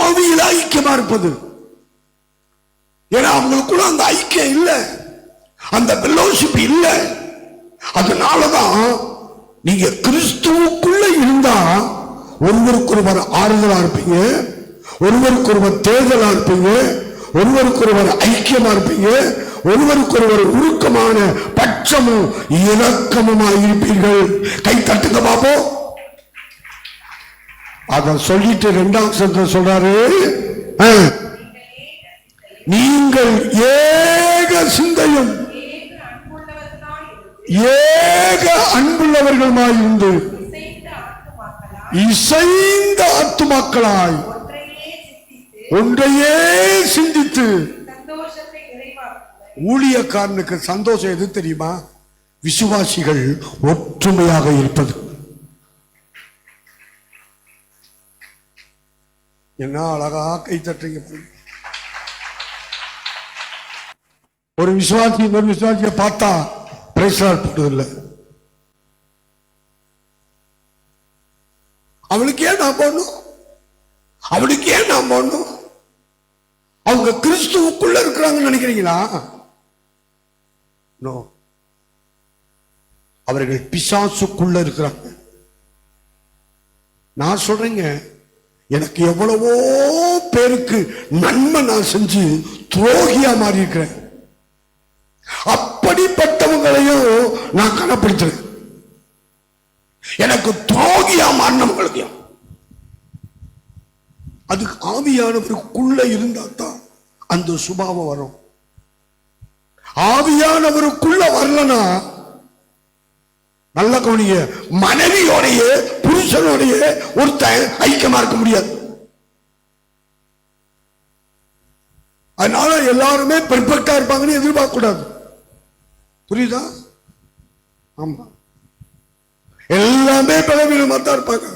ஆவியில ஐக்கியமா இருப்பது. ஏன்னா அவங்களுக்குள்ள அந்த ஐக்கியம் இல்லை, அந்த ஃபெல்லோஷிப் இல்லை. அதனாலதான் நீங்க கிறிஸ்துவுக்குள்ள இருந்தா ஒருவருக்கொருவர் ஆறுதலா இருப்பீங்க, ஒருவருக்கொருவர் தேர்தலா இருப்பீங்க, ஒருவருக்கொருவர் ஐக்கியமா இருப்பீங்க, ஒருவருக்கொருவர் உருக்கமான பட்சமும் இரக்கமுமா இருப்பீர்கள். கை தட்டுங்க பாப்போம். அத சொல்லிட்டு 2ஆம் வசனத்துல சொல்றாரு, நீங்கள் ஏக சிந்தையும் ஏக அன்புள்ளவர்களுமாயிருந்து இசைந்த ஆத்துமாக்களாய் ஒன்றையே சிந்தித்து. ஊழியக்காரனுக்கு சந்தோஷம் எது தெரியுமா? விசுவாசிகள் ஒற்றுமையாக இருப்பது. என்ன அழகா கை தட்டுறீங்க. ஒரு விசுவாசி ஒரு விசுவாசியை பார்த்தா பிரைஸ்லாட் போட்டதில்லை. அவளுக்கு ஏன் நான் போடணும்? அவளுக்கு ஏன் நான் போடணும்? அவங்க கிறிஸ்துவுக்குள்ள இருக்கிறாங்கன்னு நினைக்கிறீங்களா? நோ, அவர்கள் பிசாசுக்குள்ள இருக்கிறாங்க. நான் சொல்றேங்க, எனக்கு எவ்வளவோ பேருக்கு நன்மை நான் செஞ்சு துரோகியா மாறி இருக்கிறேன். அப்படிப்பட்டவங்களையும் நான் கனப்படுத்துறேன். எனக்கு துரோகியா மாறினவங்களுக்கு. அதுக்கு ஆவியானவருக்குள்ள இருந்தா தான் அந்த சுபாவம் வரும். ஆவியானவருக்குள்ள வரலனா நல்ல கவனிங்க, மனைவியோடைய புருஷனோடைய ஒருத்தன் ஐக்கியமா இருக்க முடியாது. அதனால எல்லாருமே பெர்ஃபெக்டா இருப்பாங்கன்னு எதிர்பார்க்க கூடாது. புரியுதா? ஆமா, எல்லாமே பலவீனமா தான் இருப்பாங்க.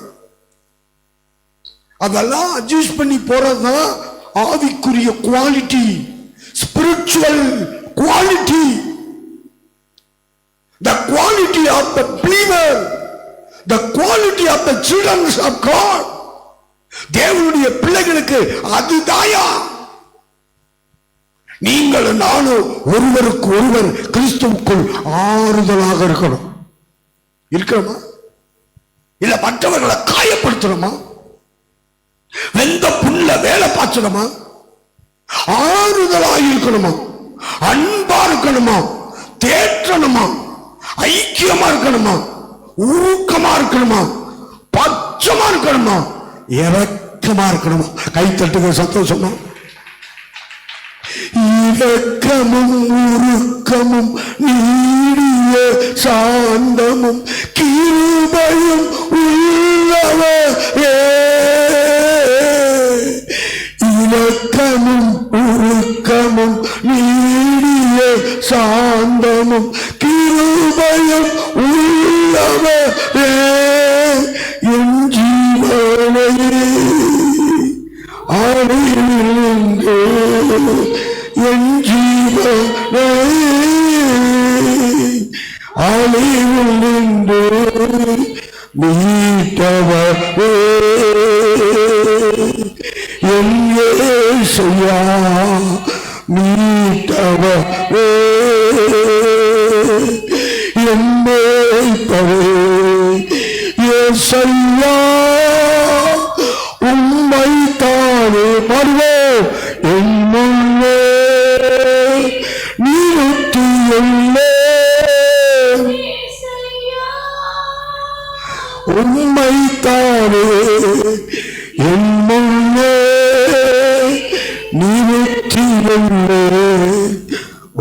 அதெல்லாம் அட்ஜஸ்ட் பண்ணி போறதுதான் ஆவிக்குரிய quality, spiritual quality, the quality of the believer, the quality of the children of God. தேவனுடைய பிள்ளைகளுக்கு அதுதாயா. நீங்கள் நானும் ஒருவருக்கு ஒருவர் கிறிஸ்துவுக்குள் ஆறுதலாக இருக்கணும். இருக்கணுமா? இல்ல மற்றவர்களை காயப்படுத்தணுமா? வெந்த புல்ல வேலை பாய்ச்சணுமா? ஆறுதலாக இருக்கணுமா? அன்பா இருக்கணுமா? தேற்றணுமா? ஐக்கியமா இருக்கணுமா? ஊக்கமா இருக்கணுமா? பச்சமா இருக்கணுமா? இரக்கமா இருக்கணுமா? கை தட்டுங்க, சந்தோஷமா. இரக்கமும் உருக்கமும் நீடிய சாந்தமும் கிருபையும் உள்ளவரே. இரக்கமும் உருக்கமும் நீடிய சாந்தமும் கிருபையும் உள்ளவரே. என் ஜீவனை அறிந்து என் ஜீவனை அழிவில் நின்று மீட்டவரே. என் இயேசுயா மீட்டவரே. என் மேய்ப்பரே இயேசுயா உம்மை தானே பாடுவோம். என் முன்னே நிறுத்தியுள்ளே உம்மை தானே என் முன்னே நிறுத்தியுள்ளே.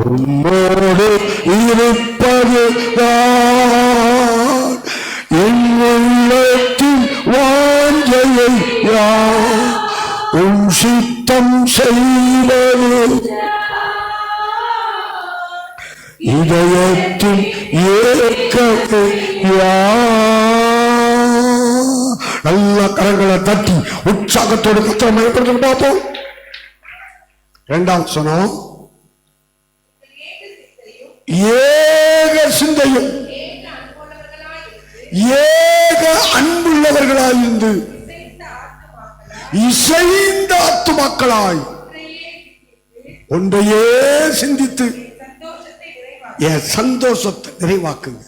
உம்மோடு இருப்பது தான் என் உள்ளத்தின் வாஞ்சையை யார் உம் சித்தம் செய்வது இதயத்தின் ஏக்கத்தை நல்ல கரங்களை தட்டி உற்சாகத்தோடு கத்தரை மயப்படுத்த பார்ப்போம். இரண்டாம் சொன்னோம், ஏக சிந்தையும் ஏக அன்புள்ளவர்களாயிருந்து இசைந்த ஆத்துமாக்களாய் ஒன்றையே சிந்தித்து என் சந்தோஷத்தை நிறைவாக்குங்க.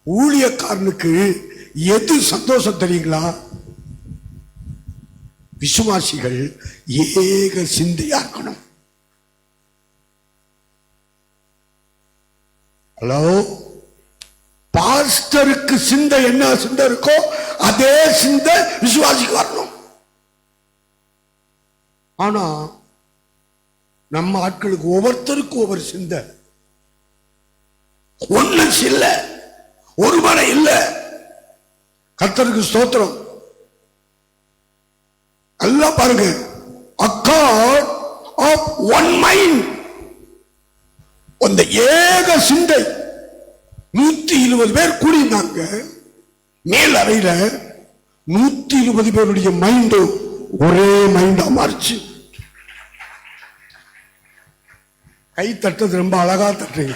ஊழியக்காரனுக்கு எது சந்தோஷம் தெரியுங்களா? விசுவாசிகள் ஏக சிந்தையா இருக்கணும். ஹலோ, பாஸ்டருக்கு சிந்தை என்ன சிந்தை இருக்கோ அதே சிந்தை விசுவாசிக்கு வரணும். ஆனா நம்ம ஆட்களுக்கு ஒவ்வொருத்தருக்கும் ஒவ்வொரு சிந்தை. ஒண்ணு இல்ல, ஒரு மனை இல்ல. கர்த்தருக்கு ஸ்தோத்திரம். எல்லாம் பாருங்க, அக்கார்ட் ஆஃப் ஒன் மைண்ட், அந்த ஏக சிந்தை. 120 பேர் கூடியிருந்தாங்க மேல் அறையில. 120 பேருடைய மைண்டு ஒரே மைண்டா மாறிச்சு. கை தட்டது ரொம்ப அழகா தட்டுறீங்க.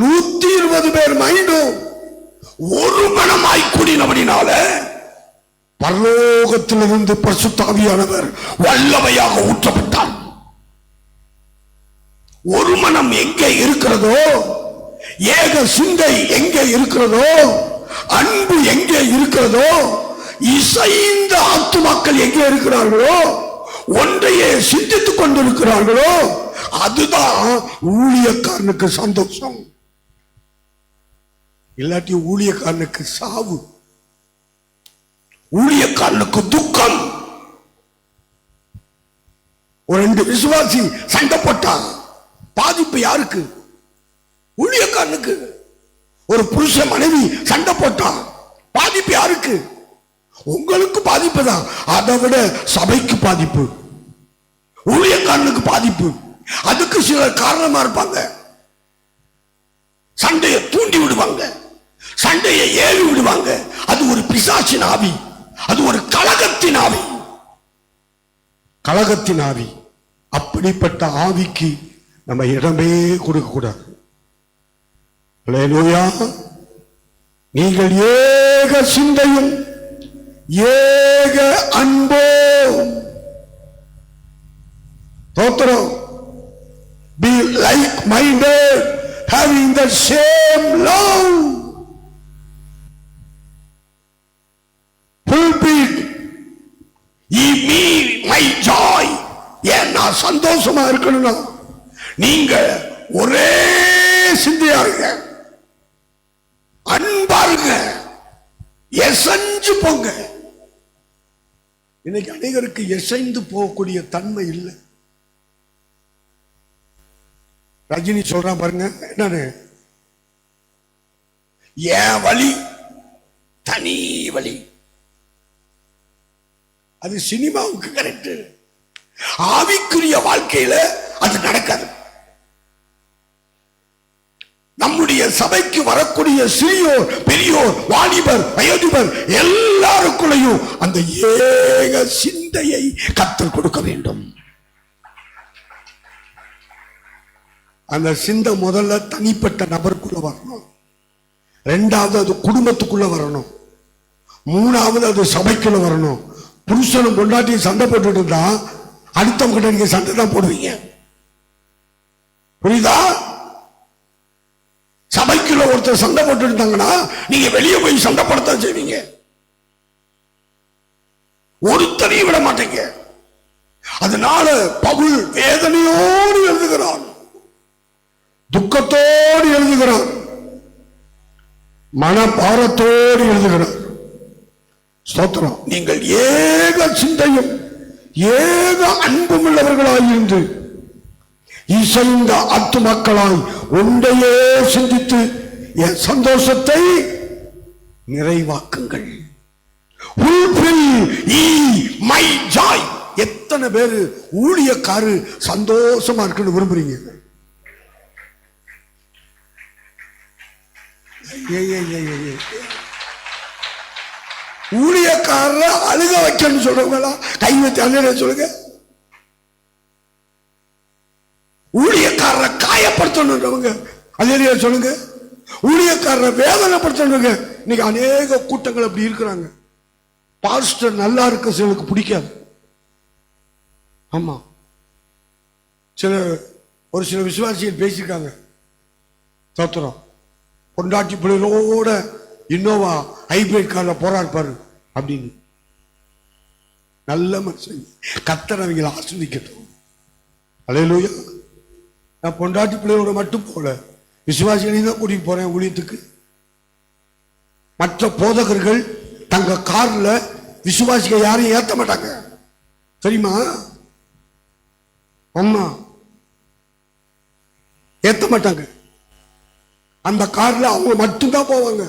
120 பேர் மைண்டும் ஒரு மனமாய் கூடினபடினால பரலோகத்திலிருந்து பரிசுத்த ஆவியானவர் வல்லமையாக ஊற்றப்பட்டார். ஒரு மனம் எங்கே இருக்கிறதோ, ஏக சிந்தை எங்கே இருக்கிறதோ, அன்பு எங்கே இருக்கிறதோ, இசைந்த ஆத்துமாக்கள் எங்கே இருக்கிறார்களோ, ஒன்றையே சிந்தித்துக் கொண்டிருக்கிறார்களோ, அதுதான் ஊழியக்காரனுக்கு சந்தோஷம். இல்லாட்டி ஊழியக்காரனுக்கு சாவு, ஊழியக்காரனுக்கு துக்கம். ஒரு 2 விசுவாசி சண்டை போட்டான், பாதிப்பு யாருக்கு? ஊழியக்காரனுக்கு. ஒரு புருஷ மனைவி சண்டை போட்டான், பாதிப்பு யாருக்கு? உங்களுக்கு பாதிப்பு தான். அதை விட சபைக்கு பாதிப்பு, ஊழியக்காரனுக்கு பாதிப்பு. அதுக்கு சில காரணமா இருப்பாங்க. சண்டையை தூண்டி விடுவாங்க, சண்டையை ஏவி விடுவாங்க. அது ஒரு பிசாசின் ஆவி, அது ஒரு கலகத்தின் ஆவி, கலகத்தின் ஆவி. அப்படிப்பட்ட ஆவிக்கு நம்ம இடமே கொடுக்க கூடாது. அல்லேலூயா. நீங்கள் ஏக சிந்தையும் ஏக அன்போம், தோத்திரம், be like minded, having the same love. Pulpit, ye me my joy. ஏன் நான் சந்தோஷமா இருக்கணும்னா நீங்க ஒரே சிந்தையாருங்க, அன்பாருங்க, எசைஞ்சு போங்க. இன்னைக்கு அநேகருக்கு எசைந்து போகக்கூடிய தன்மை இல்லை. ரஜினி சொல்றான் பாருங்க, என்னன்னு, ஏன் வழி தனி வழி. அது சினிமாவுக்கு கரெக்ட், ஆவிக்குரிய வாழ்க்கையில அது நடக்காது. நம்முடைய சபைக்கு வரக்கூடிய சிறியோர் பெரியோர் வாலிபர் வயோதிபர் எல்லாருக்குள்ளையும் அந்த ஏக சிந்தையை கர்த்தர் கொடுக்க வேண்டும். அந்த சிந்தை முதல்ல தனிப்பட்ட நபருக்குள்ள வரணும், 2வது அது குடும்பத்துக்குள்ள வரணும், 3வது அது சபைக்குள்ள வரணும். புருஷனும் பொண்டாட்டியும் சண்டை போட்டுட்டு இருந்தா அடுத்தவங்க நீங்க சண்டை தான் போடுவீங்க, புரியுதா? சபைக்குள்ள ஒருத்தர் சண்டை போட்டு இருந்தாங்கன்னா நீங்க வெளியே போய் சண்டை போடத்தான் செய்வீங்க, ஒருத்தரையும் விட மாட்டீங்க. அதனால பவுல் வேதனையோடு எழுதுகிறான், துக்கத்தோடு எழுதுகிறான், மனபாரத்தோடு எழுதுகிறான். ஸ்தோத்திரம். நீங்கள் ஏக சிந்தையும் ஏக அன்பும் உள்ளவர்களாயிருந்து இசைந்த ஆத்துமாக்களாய் ஒன்றையே சிந்தித்து என் சந்தோஷத்தை நிறைவாக்குங்கள். எத்தனை பேரு ஊழியக்காரு சந்தோஷமா இருக்குன்னு விரும்புறீங்க? ஊழியக்காரர அழுக வைக்கணும்னு சொல்றவங்களா கை வச்சு அழுக சொல்லுங்க. ஊழியக்காரரை காயப்படுத்தணுன்றவங்க அதே சொல்லுங்க. ஊழியக்காரரை வேதனைப்படுத்தணுங்க. இன்னைக்கு அநேக கூட்டங்கள் அப்படி இருக்கிறாங்க. பாஸ்டர் நல்லா இருக்க சிலருக்கு பிடிக்காது. ஆமா, ஒரு சில விசுவாசிகள் பேசியிருக்காங்க, தோத்திரம், பொண்டாட்டி பிள்ளைகளோட இன்னோவா ஹைபிரிட் கார்ல போராடுப்பாரு அப்படின்னு. நல்ல மனுஷன், கர்த்தர் அவங்களை ஆசீர்வதிக்கட்டும். அல்லேலூயா. நான் பொண்டாட்டி பிள்ளைகளோட மட்டும் போல, விசுவாசிகளையும் தான் கூட்டிட்டு போறேன் ஊழியத்துக்கு. மற்ற போதகர்கள் தங்க கார்ல விசுவாசிகள் யாரையும் ஏத்த மாட்டாங்க, தெரியுமா? அம்மா ஏத்த மாட்டாங்க. அந்த கார்ல அவங்க மட்டும்தான் போவாங்க.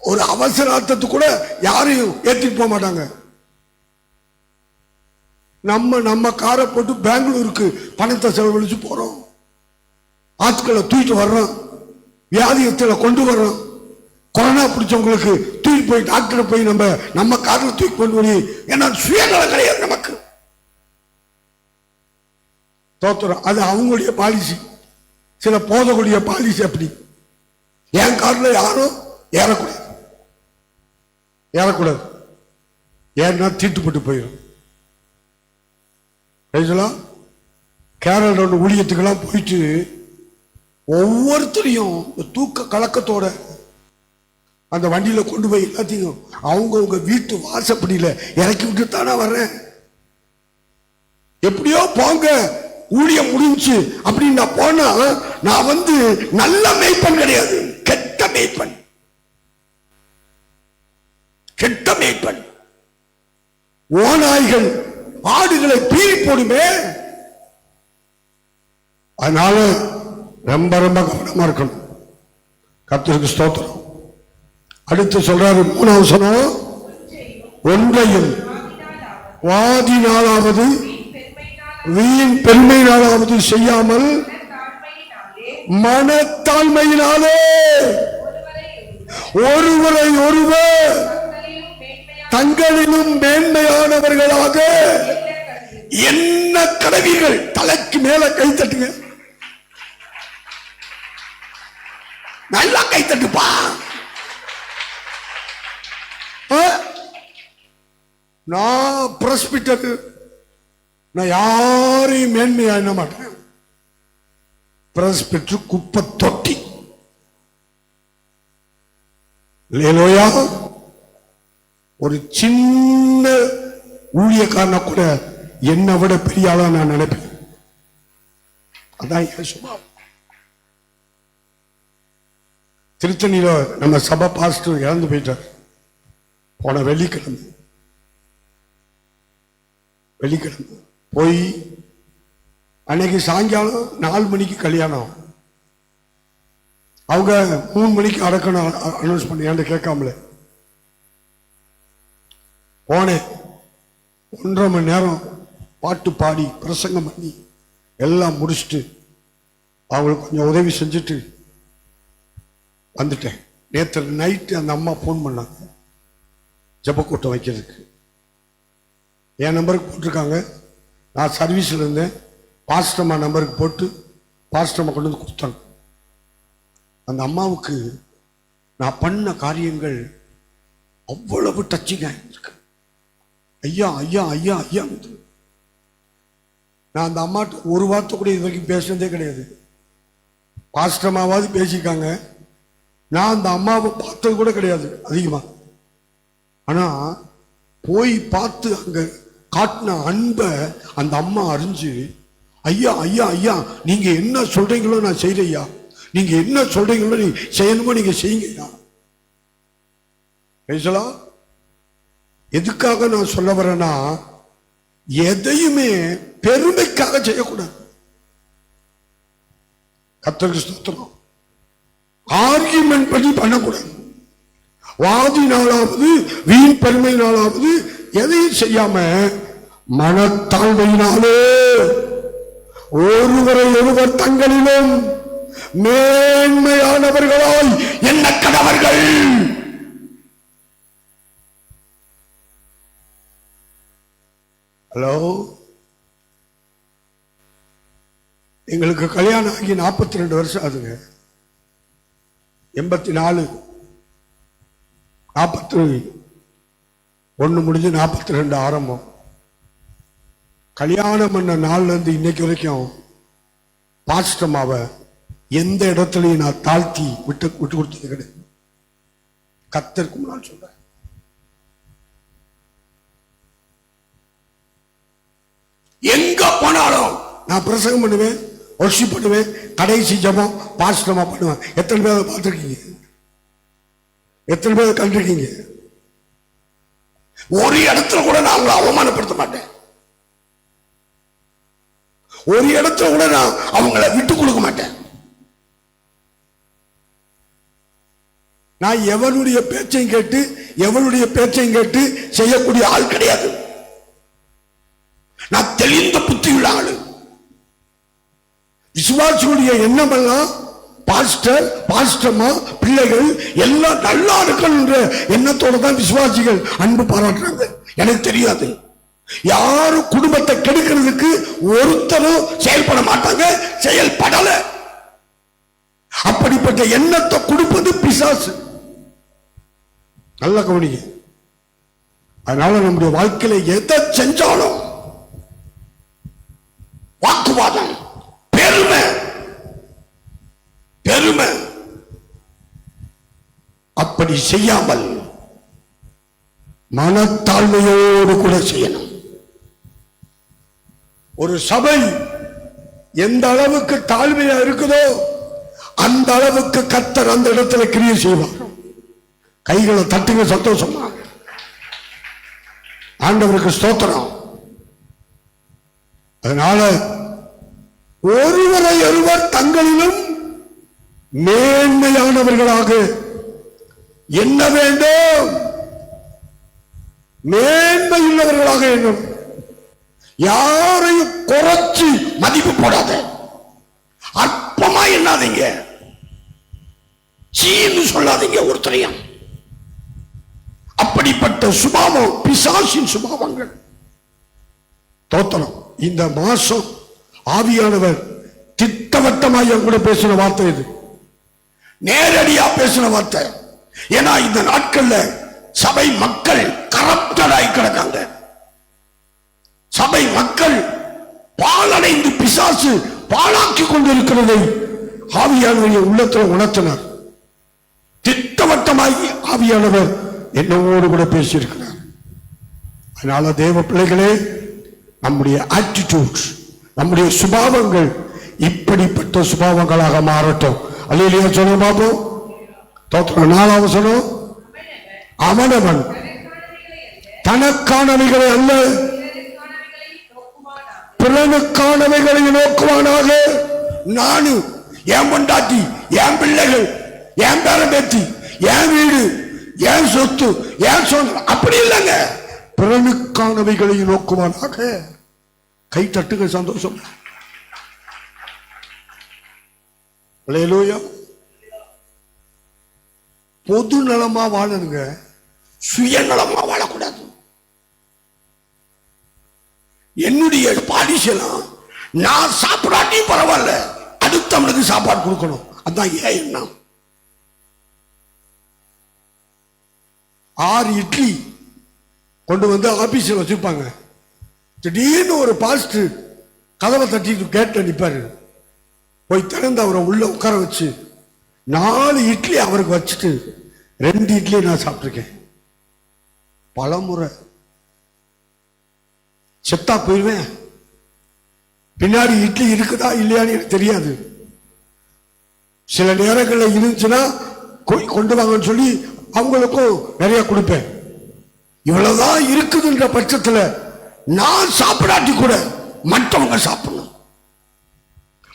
ஒரு அவசரத்துக்கு கூட யாரையும் ஏற்றிட்டு போக மாட்டாங்க. நம்ம காரை போட்டு பெங்களூருக்கு பணத்தை செலவழிச்சு போறோம், ஆட்களை தூக்கிட்டு வர்றோம், வியாதியத்துல கொண்டு வர்றோம். கொரோனா பிடிச்சவங்களுக்கு தூக்கி போய் டாக்டரை போய் நம்ம காரில் தூக்கி கொண்டு போய், ஏன்னா சுயநலம் கிடையாது நமக்கு. தோத்துறோம். அது அவங்களுடைய பாலிசி. சில போதக்கூடிய பாலிசி அப்படி. என் கார்ல யாரும் ஏறக்கூடாது, ஏன்னா தீட்டுப்பட்டு போயிடும். கேரள ஊழியத்துக்கெல்லாம் போயிட்டு ஒவ்வொருத்தரையும் தூக்க கலக்கத்தோட அந்த வண்டியில கொண்டு போய் எல்லாத்தையும் அவங்க வீட்டு வாசப்படியில இறக்கி விட்டு தானே வர்றேன். எப்படியோ போங்க, ஊழியம் முடிஞ்சு அப்படின்னு நான் போனா நான் வந்து நல்ல மேய்ப்பன் கிடையாது, கெட்ட மேய்ப்பன். கெட்ட மேய்ப்பன். ஓநாய்கள் ஆடுகளை பீறி போடுமே. அதனால ரொம்ப ரொம்ப கவனமா இருக்கணும். கர்த்தருக்கு ஸ்தோத்திரம். அடுத்து சொல்றாரு 3வது வசனம், ஒன்றையும் வாதினாலாவது வீண் பெருமையினாலாவது செய்யாமல் மனத்தாழ்மையினாலே ஒருவரை ஒருவர் தங்களிலும் மேன்மையானவர்களாக என்ன கடவீர்கள். தலைக்கு மேல கை தட்டுங்க, நல்லா கை தட்டுப்பா. நான் பிரஸ்பிட்டர், நான் யாரையும் மேன்மையா என்ன மாட்டேன். பிரஸ்பிட்டர் குப்பை தொட்டி. லேலோயா, ஒரு சின்ன ஊழியக்காரனை கூட என்னை விட பெரிய ஆளா நான் நினைப்பேன். அதான் என் சுபாவம். திருத்தணியில நம்ம சபை பாஸ்டர் இறந்து போயிட்டார் போன வெள்ளிக்கிழமை போய் அன்னைக்கு சாயங்காலம் 4 மணிக்கு கல்யாணம். அவங்க 3 மணிக்கு அடக்கணும் அனௌன்ஸ் பண்ணி ஏன்ட்டு கேட்காமல போனேன். 1.5 மணி நேரம் பாட்டு பாடி பிரசங்கம் பண்ணி எல்லாம் முடிச்சுட்டு அவங்களுக்கு கொஞ்சம் உதவி செஞ்சுட்டு வந்துட்டேன். நேற்று நைட்டு அந்த அம்மா ஃபோன் பண்ணாங்க ஜெபக்கூட்டம் வைக்கிறதுக்கு. என் நம்பருக்கு போட்டிருக்காங்க. நான் சர்வீஸில் இருந்தேன். பாஸ்டம்மா நம்பருக்கு போட்டு பாஸ்டம்மா கொண்டு வந்து கொடுத்தாங்க. அந்த அம்மாவுக்கு நான் பண்ண காரியங்கள் அவ்வளவு டச்சிங்காக இருக்கு. ஐயா ஐயா ஐயா ஐயா. நான் அந்த அம்மாட்ட ஒரு வார்த்தை கூட இது வரைக்கும் பேசினதே கிடையாது. பாஸ்டம்மாவாவது பேசியிருக்காங்க. நான் அந்த அம்மாவை பார்த்தது கூட கிடையாது அதிகமாக. ஆனால் போய் பார்த்து அங்கே காட்டின அன்பை அந்த அம்மா அறிஞ்சு, ஐயா ஐயா ஐயா நீங்க என்ன சொல்றீங்களோ நான் செய்யறேன் ஐயா, நீங்க என்ன சொல்றீங்களோ நீ செய்யணுமோ நீங்க செய்யுங்க. எதுக்காக நான் சொல்ல வரேன்னா, எதையுமே பெருமைக்காக செய்யக்கூடாது. கர்த்தருக்கு ஸ்தோத்திரம். ஆர்கியூமெண்ட் பண்ணி பண்ணக்கூடாது. வாதினாலாவது வீண் பெருமையினாலாவது எதையும் செய்யாம மனத்தாழ்மையினாலே ஒருவரை ஒருவர் தங்களிலும் மேன்மையானவர்களாய் என்ன கடவர்கள். ஹலோ, எங்களுக்கு கல்யாணம் ஆகி 42 வருஷம் ஆகுதுங்க. 84 41 முடிஞ்சு 42 ஆரம்பம். கல்யாணம் பண்ண நாள்ல இருந்து இன்னைக்கு வரைக்கும் பாஸ்டமாவை எந்த இடத்துலையும் நான் தாழ்த்தி விட்டு கொடுத்தது கிடையாது. கர்த்தருக்கு முன்னால் சொல்றேன். எங்க போனாலும் நான் பிரசங்கம் பண்ணுவேன், வர்ஷிப் பண்ணுவேன், கடைசி ஜெபம் பாஸ்டமா பண்ணுவேன். எத்தனை பேர் பார்த்துருக்கீங்க? எத்தனை பேர் கண்டிருக்கீங்க? ஒரு இடத்துல கூட நான் அவங்களை அவமானப்படுத்த மாட்டேன். ஒரு இடத்துல கூட நான் அவங்களை விட்டு கொடுக்க மாட்டேன். நான் எவனுடைய பேச்சையும் கேட்டு எவனுடைய பேச்சையும் கேட்டு செய்யக்கூடிய ஆள் கிடையாது. நான் தெளிந்த புத்தியுள்ள ஆளு. விசுவாசியுடைய எண்ணம் எல்லாம் பாஸ்டர் பாஸ்டர்மா பிள்ளைகள் எல்லாம் நல்லா இருக்கணும்ன்ற எண்ணத்தோட தான் விசுவாசிகள் அன்பு பாராட்டுறாங்க. எனக்கு தெரியாது, யாரும் குடும்பத்தை கெடுக்கிறதுக்கு ஒருத்தரும் செயல்பட மாட்டாங்க, செயல்படல. அப்படிப்பட்ட எண்ணத்தை கொடுப்பது பிசாசு. நல்ல கவனிங்க. அதனால நம்முடைய வாழ்க்கையில எதை செஞ்சாலும் வாக்குவாதம், பெருமை பெருமை அப்படி செய்யாமல் மனத்தாழ்மையோடு கூட செய்யணும். ஒரு சபை எந்த அளவுக்கு தாழ்மையா இருக்குதோ அந்த அளவுக்கு கர்த்தர் அந்த இடத்துல கிரியை செய்வார். கைகளை தட்டுங்க சந்தோஷமா. ஆண்டவருக்கு ஸ்தோத்திரம். அதனால ஒருவரை ஒருவர் தங்களிலும் மேன்மையானவர்களாக என்ன வேண்டும், மேன்மையுள்ளவர்களாக எண்ணும். யாரையும் குறைச்சு மதிப்பு போடாத, அற்பமா எண்ணாதீங்க, சீன்னு சொல்லாதீங்க ஒருத்தரையும். அப்படிப்பட்ட சுபாவம் பிசாசின் சுபாவங்கள். தோத்தனம். இந்த மாசம் ஆவியானவர் திட்டவட்டமாக கூட பேசின வார்த்தை இது, நேரடியா பேசின வார்த்தை. ஏன்னா இந்த நாட்கள்ல சபை மக்கள் கரப்டடாய் கிடக்காங்க. சபை மக்கள் பாலடைந்து பிசாசு பாழாக்கி கொண்டிருக்கிறதை ஆவியானவருடைய உள்ளத்தில் உணர்த்தினார். திட்டவட்டமாகி ஆவியானவர் என்னோடு கூட பேசியிருக்கிறார். அதனால தேவ பிள்ளைகளே, நம்முடைய ஆட்டிடியூட்ஸ், நம்முடைய சுபாவங்கள் இப்படிப்பட்ட சுபாவங்களாக மாறட்டும். அல்லேலூயா சொல்லுங்க பாப்போம். தோத்திரம். 4வது வசனம், அவனவன் தனக்கானவைகளை அல்ல பிறனுக்கானவைகளை நோக்குவானாக. நானு, என் பொண்டாட்டி, என் பிள்ளைகள், என் பேரம்பேத்தி, என் வீடு, என் சொத்து, என் சொந்த, அப்படி இல்லைங்க. பிறனுக்கானவைகளை நோக்குவானாக. கை தட்டுங்க சந்தோஷம். அல்லேலூயா. பொது நலமா வாழணுங்க, சுயநலமா வாழக்கூடாது. என்னுடைய பாடிசெல்லாம் நான் சாப்பிடாட்டியும் பரவாயில்ல, அடுத்தவனுக்கு சாப்பாடு கொடுக்கணும். அதான் ஏன் எண்ணம். 6 இட்லி கொண்டு வந்து ஆபீஸில் வச்சிருப்பாங்க. திடீர்னு ஒரு பாஸ்டர் கதவை தட்டிட்டு கேட்டு நிற்பாரு. போய் திறந்து அவரை உள்ள உட்கார வச்சு 4 இட்லி அவருக்கு வச்சுட்டு 2 இட்லி நான் சாப்பிட்டுருக்கேன். பலமுறை செத்தா போயிடுவேன். பின்னாடி இட்லி இருக்குதா இல்லையான்னு எனக்கு தெரியாது. சில நேரங்களில் இருந்துச்சுன்னா கொண்டு வாங்கன்னு சொல்லி அவங்களுக்கும் நிறைய கொடுப்பேன். இவ்வளவுதான் இருக்குதுன்ற பட்சத்தில் நான் சாப்பிடாட்டி கூட மற்றவங்க சாப்பிடணும்,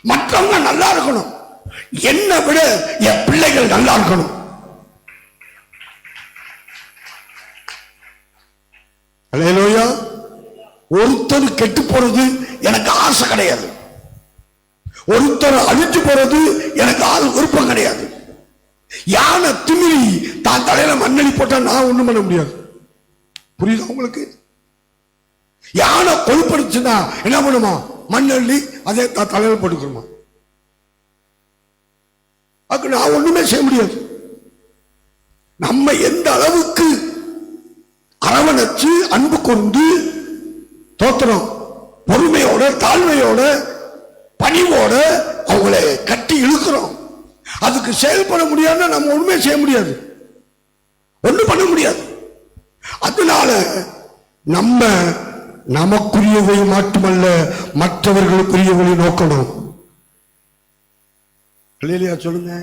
மற்றவங்க நல்லா இருக்கணும். என்னை விட என் பிள்ளைகள் நல்லா இருக்கணும். அல்லேலூயா. ஒருத்தர் கெட்டு போறது எனக்கு ஆசை கிடையாது, ஒருத்தர் அழிஞ்சு போறது எனக்கு விருப்பம் கிடையாது. யானை திமிரி தான் தலையில மண்ணெளி போட்டா நான் ஒண்ணும் பண்ண முடியாது. புரியுதா உங்களுக்கு? யானை கொழுப்படுச்சுன்னா என்ன பண்ணுமா? மண்ணெள்ளி அதே தலையில போட்டுக்கணுமா? அதுக்கு நான் ஒண்ணுமே செய்ய முடியாது. நம்ம எந்த அளவுக்கு அரவணைச்சு அன்பு கொண்டு தோத்திரம் பொறுமையோட தாழ்மையோட பணிவோட அவங்களை கட்டி இழுக்கிறோம், அதுக்கு செயல்பட முடியாதுன்னா நம்ம ஒண்ணுமே செய்ய முடியாது, ஒண்ணும் பண்ண முடியாது. அதனால நம்ம நமக்குரியவை மட்டுமல்ல மற்றவர்களுக்குரியவை நோக்கணும். இல்லையா சொல்லுங்க.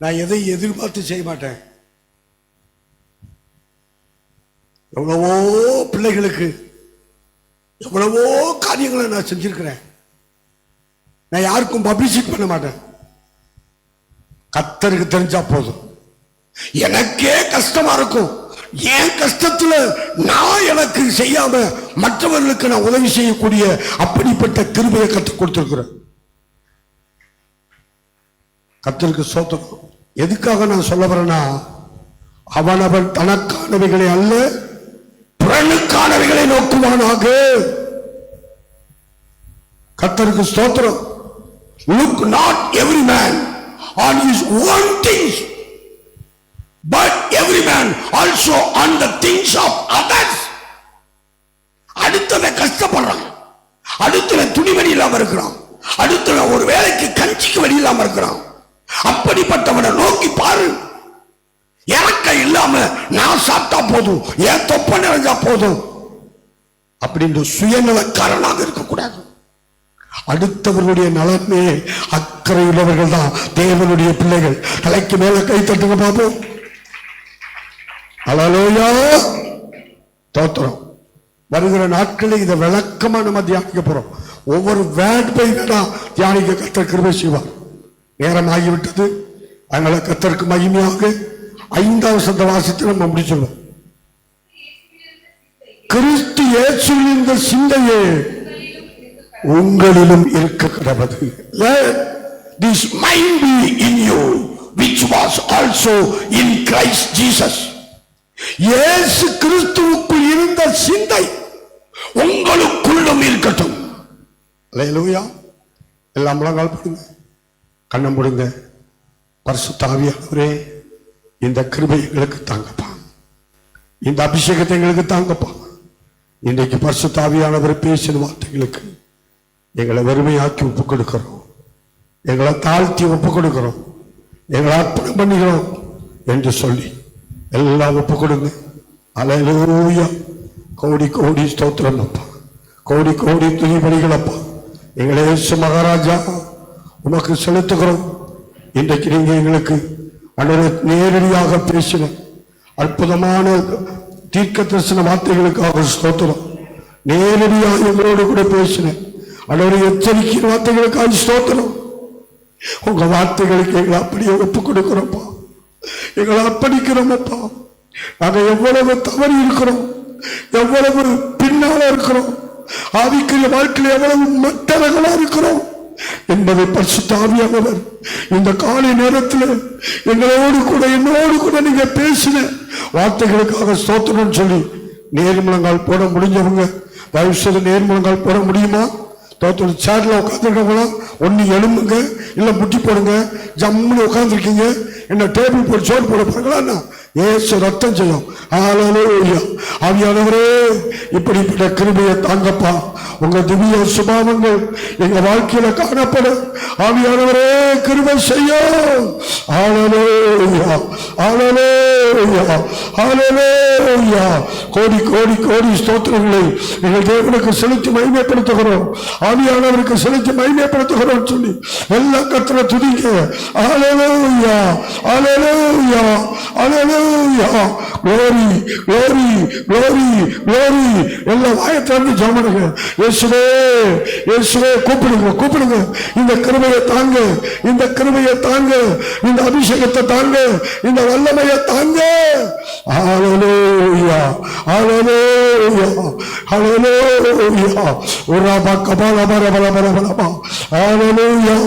நான் எதை எதிர்பார்த்து செய்ய மாட்டேன். எவ்வளவோ பிள்ளைகளுக்கு எவ்வளவோ காரியங்களை நான் செஞ்சிருக்கிறேன். நான் யாருக்கும் பப்ளிசிட்டி பண்ண மாட்டேன். கர்த்தருக்கு தெரிஞ்சா போதும். எனக்கே கஷ்டமா இருக்கும். என் கஷ்டத்துல நான் எனக்கு செய்யாம மற்றவர்களுக்கு நான் உதவி செய்யக்கூடிய அப்படிப்பட்ட கிருபையை கற்றுக் கொடுத்திருக்கிறேன். கர்த்தருக்கு ஸ்தோத்திரம். எதுக்காக நான் சொல்ல வரேன்னா, அவனவன் தனக்கானவைகளை அல்ல பிறனுக்கானவைகளை நோக்குவானாக. கர்த்தருக்கு ஸ்தோத்திரம். Look not every man on his own things, but every man also on the things of others. அடுத்தவன் கஷ்டப்படுறான், அடுத்தவன் துணிமணி இல்லாம இருக்கிறான், அடுத்தவன் ஒரு வேலைக்கு கஞ்சிக்கு வழி இல்லாம இருக்கிறான். அப்படிப்பட்டவனை நோக்கி பாரு. எனக்கு இல்லாம நான் சாப்பிட்டா போதும், என் தொப்ப நிறைஞ்சா போதும் அப்படின்ற சுயநலக்காரனாக இருக்கக்கூடாது. அடுத்தவர்களுடைய நலனே அக்கறை உள்ளவர்கள் தான் தேவனுடைய பிள்ளைகள். தலைக்கு மேல கை தட்டுங்க பாப்போம். அல்லேலூயா, ஸ்தோத்திரம். வருகிற நாட்களில் இதை விளக்கமா நம்ம தியானிக்க போறோம். ஒவ்வொரு வேர்ட் பை வேர்டா தியானிக்க கர்த்தர் கிருபை செய்வார். நேரம் ஆகிவிட்டது. அதனால கர்த்தருக்கு மகிமையாக 5ஆம் வசனத்தை வாசித்து நம்ம முடிச்சிடுவோம். கிறிஸ்து இயேசுவில் இந்த சிந்தையே உங்களிலும் இருக்க கடவது. Let this mind be in you which was also in Christ Jesus. இயேசு கிறிஸ்துவுக்குள் இருந்த சிந்தை உங்களுக்குள்ளும் இருக்கட்டும். அல்லேலூயா. எல்லாம் முழங்கால் போடுங்க, கண்ணம் போடுங்க. பரிசுத்த ஆவியானவரே, இந்த கிருபை எங்களுக்கு தாங்கப்பா, இந்த அபிஷேகத்தை எங்களுக்கு தாங்கப்பா. இன்றைக்கு பரிசுத்த ஆவியானவர் பேசின வார்த்தைகளுக்கு எங்களை வெறுமையாக்கி ஒப்பு கொடுக்கிறோம், எங்களை தாழ்த்தி ஒப்பு கொடுக்கிறோம், எங்களை அர்ப்பணம் பண்ணுகிறோம் என்று சொல்லி எல்லாம் ஒப்பு கொடுங்க. அல்லேலூயா. கோடி கோடி ஸ்தோத்திரம் அப்பா, கோடி கோடி துதிபலிகளப்பா. எங்களை இயேசு மகாராஜா உமக்கு செலுத்துகிறோம். இன்றைக்கு நீங்க எங்களுக்கு நேரடியாக பேசின அற்புதமான தீர்க்க தரிசன வார்த்தைகளுக்காக ஸ்தோத்திரம். நேரடியாக எங்களோடு கூட பேசின அன்றைய எச்சரிக்கை வார்த்தைகளுக்காக ஸ்தோத்திரம். உங்க வார்த்தைகளுக்கு எங்களை அப்படியே ஒப்பு கொடுக்கிறோம்ப்பா, எங்களை அர்ப்பணிக்கிறோமப்பா. நாங்க எவ்வளவு தவறி இருக்கிறோம், எவ்வளவு பின்னால இருக்கிறோம், ஆவிக்குரிய வாழ்க்கையில் எவ்வளவு மற்றவர்களா இருக்கிறோம் என்பதை பரிசுத்த ஆவியானவர் இந்த காலை நேரத்தில் எங்களோடு கூட என்னோடு கூட நீங்க பேசின வார்த்தைகளுக்காக ஸ்தோத்திரம் சொல்லி நேர்முழங்கால் போட முடிஞ்சவங்க தயவு செய்து நேர்முழங்கால் போட முடியுமா? சேர்ல உட்காந்துருக்கவங்களா ஒன்னு எழும்புங்க, இல்ல முட்டி போடுங்க. ஜம்முன்னு உட்காந்துருக்கீங்க, என்ன டேபிள் போட்டு சோறு போட போறீங்களா? ஏசு ரத்தம் செய்யும். ஆவியானவரே, இப்படிப்பட்ட கிருபையை தாங்கப்பா. உங்க திவ்ய சுபாவங்கள் எங்க வாழ்க்கையில காணப்பட ஆவியானவரே கிருபை செய்யும். கோடி கோடி கோடி ஸ்தோத்திரங்களை எங்கள் தேவனுக்கு செலுத்தி மகிமைப்படுத்துகிறோம், ஆவியானவருக்கு செலுத்தி மகிமைப்படுத்துகிறோம் சொல்லி எல்லா கர்த்தரை துதிக்க. ஹல்லேலூயா, ஹல்லேலூயா, ஹல்லேலூயா. Glory, glory, glory, glory. எல்லா வாயத்திலிருந்து ஜெபம். இயேசுவே, இயேசுவே கூப்பிடுங்க, கூப்பிடுங்க. இந்த கிருபையை தாங்க, இந்த கிருபையை தாங்க, இந்த அபிஷேகத்தை தாங்க, இந்த வல்லமையை தாங்க. ஹல்லேலூயா, ஹல்லேலூயா, ஹல்லேலூயா. உராபா கபால பர பர பர பர. ஹல்லேலூயா.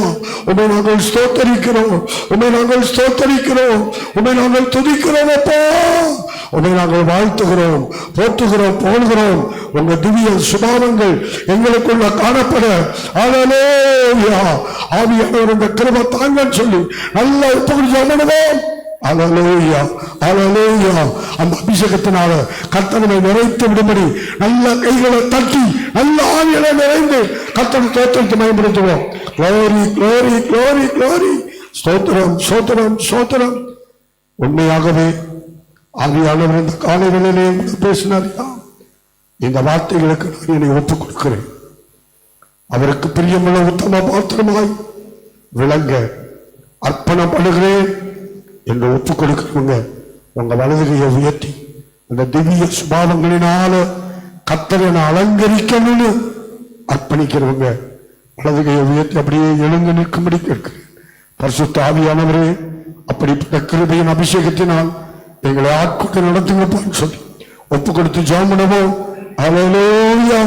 உம்மை நாங்கள் ஸ்தோத்திரிக்கிறோம், உம்மை நாங்கள் ஸ்தோத்திரிக்கிறோம், உம்மை நாங்கள் துதிக்கிறோம் அப்பா. உம்மை நாங்கள் வாழ்த்துகிறோம், போற்றுகிறோம், புகழ்கிறோம். உங்க திவ்ய சுபாவங்கள் எங்களுக்குள்ள காணப்பட ஹல்லேலூயா. ஆவியானவர் இந்த கிருபை தாங்கன்னு சொல்லி நல்லா ஒப்புக்கொடுவோம். ஹல்லேலூயா, ஹல்லேலூயா. அந்த அபிஷேகத்தினால கர்த்தரை நிறைத்து விடும்படி நல்ல கைகளை தட்டி நல்ல ஆவிகளை நிறைந்து கர்த்தரை தோற்றத்தை பயன்படுத்துவோம். Glory, glory, glory, glory. ஸ்தோத்திரம், ஸ்தோத்திரம், ஸ்தோத்திரம். உண்மையாகவே ஆவியானவர் இந்த காலை வேளையிலே பேசினாரியா, இந்த வார்த்தைகளுக்கு நான் என்னை ஒப்புக் கொடுக்கிறேன். அவருக்கு பிரியமுள்ள உத்தம பாத்திரமாய் விளங்க அர்ப்பணம் பண்ணுகிறேன் என்று ஒப்புக் கொடுக்கிறவங்க உங்க வலதுகையை உயர்த்தி அந்த திவ்ய சுபாவங்களினால கர்த்தரை அலங்கரிக்கணும்னு அர்ப்பணிக்கிறவங்க வலதுகையை உயர்த்தி அப்படியே எழுந்து நிற்கும்படி கேட்கிறேன். பரிசுத்த ஆவியானவரே, அப்படிப்பட்ட கிருபையின் அபிஷேகத்தினால் எங்களை ஆட்கொண்டு நடத்துங்கப்பான்னு சொல்லி ஒப்பு கொடுத்து ஜெபம் பண்ணுவோம். ஹல்லேலூயா.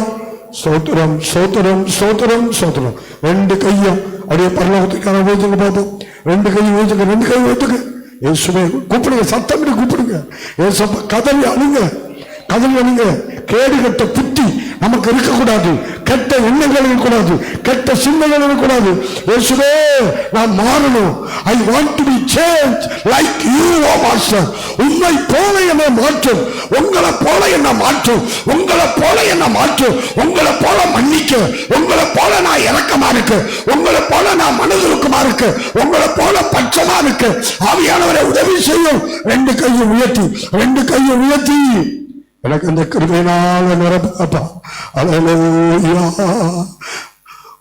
ஸ்தோத்திரம், ஸ்தோத்திரம், ஸ்தோத்திரம், ஸ்தோத்திரம். ரெண்டு கையும் அப்படியே பரலோகத்துக்கான ஊத்துங்க பார்ப்போம். ரெண்டு கையும் ஊத்துங்க, ரெண்டு கையும் ஊத்துங்க. இயேசுவே கூப்பிடுங்க, சத்தமிட்டு கூப்பிடுங்க. ஏசப்பா கதறி அழுங்க, கதறி அழுங்க. கேடு கட்ட புத்தி நமக்கு இருக்கக்கூடாது, கெட்ட எண்ணங்கள் இருக்கக்கூடாது, கெட்ட சிந்தனைகள் இருக்கக்கூடாது. இயேசுவே நான் மாறணும். I want to be changed like you, O Master. உம்மை போல என்னை மாற்றும், உங்களை போல என்ன மாற்றும், உங்களை போல என்ன மாற்றும், உங்களை போல மன்னிக்க, உங்களை போல நான் இரக்கமா இருக்கு, உங்களை போல நான் மனதுருக்கமா இருக்கு, உங்களை போல பட்சமா இருக்கு. ஆவியானவரை உதவி செய்யும். ரெண்டு கையை உயர்த்தி, ரெண்டு கையை உயர்த்தி எனக்கு அந்த கிருபையினால நிரப்பப்பா. ஹல்லேலூயா.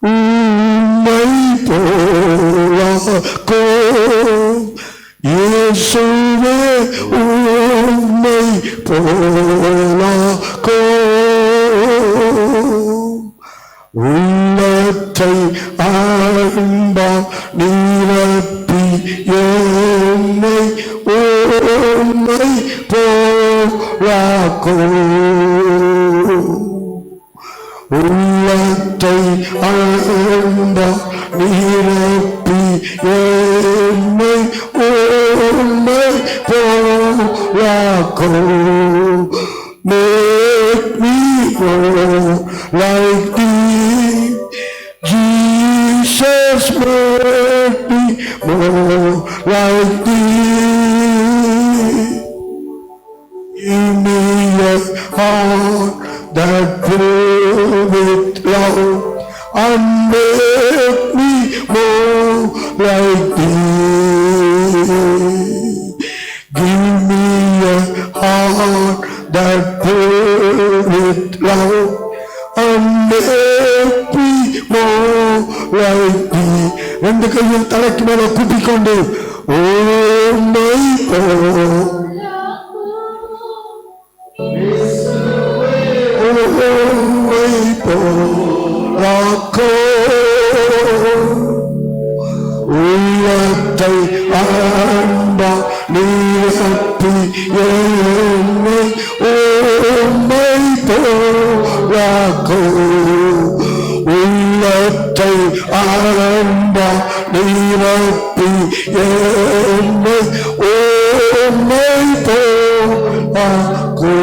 உம்மை போலாக்கோ இயேசுவே உம்மை போலாக்கோ உள்ளத்தை அன்பா நிரப்பி என்னை உம்மை போலாக்கோ உள்ளத்தை அன்பா நிரப்பி என்னை உம்மை போலாக்கோ make me more like thee Jesus, make me more like thee. Give me a heart that fills with love and make me more like thee. Give me a heart that fills with love and make me more like thee. ரெண்டு கையில் தலைக்கு மேல கூட்டிக்கொண்டு உம்மை போலாக்கோ உள்ளத்தை அன்பா நிரப்பி என்னை உம்மை போலாக்கோ உள்ளத்தை அன்பா நிரப்பி என்னை உம்மை போலாக்கோ.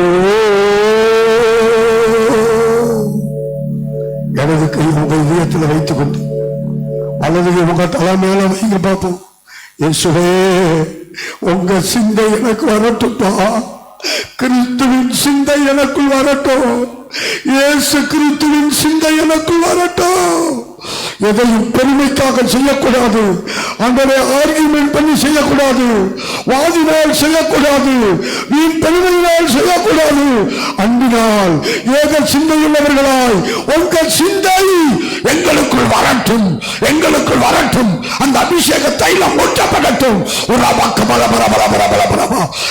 எனது கை உங்கள் இதயத்தில் வைத்துக் கொண்டு அல்லது உங்க தலை மேல வைங்க பார்ப்போம். இயேசுவே உங்க சிந்தை எனக்கு வரட்டும்பா. கிறிஸ்துவின் சிந்தை எனக்குள் வரட்டும். இயேசு கிறிஸ்துவின் சிந்தை எனக்குள் வரட்டும். எதையும் பெருமைக்காக செய்யக்கூடாது. ஆண்டவரே ஆர்கியூமெண்ட் பண்ணி செய்யக்கூடாது. வாதினால் செய்யக்கூடாது. வீண் பெருமையினால் செய்யக்கூடாது. அன்பினால் ஏக சிந்தையுள்ளவர்களாய் உங்கள் சிந்தை எங்களுக்குள் வரட்டும். எங்களுக்குள் வரட்டும். அந்த அபிஷேக தைலம் ஊற்றப்படட்டும்.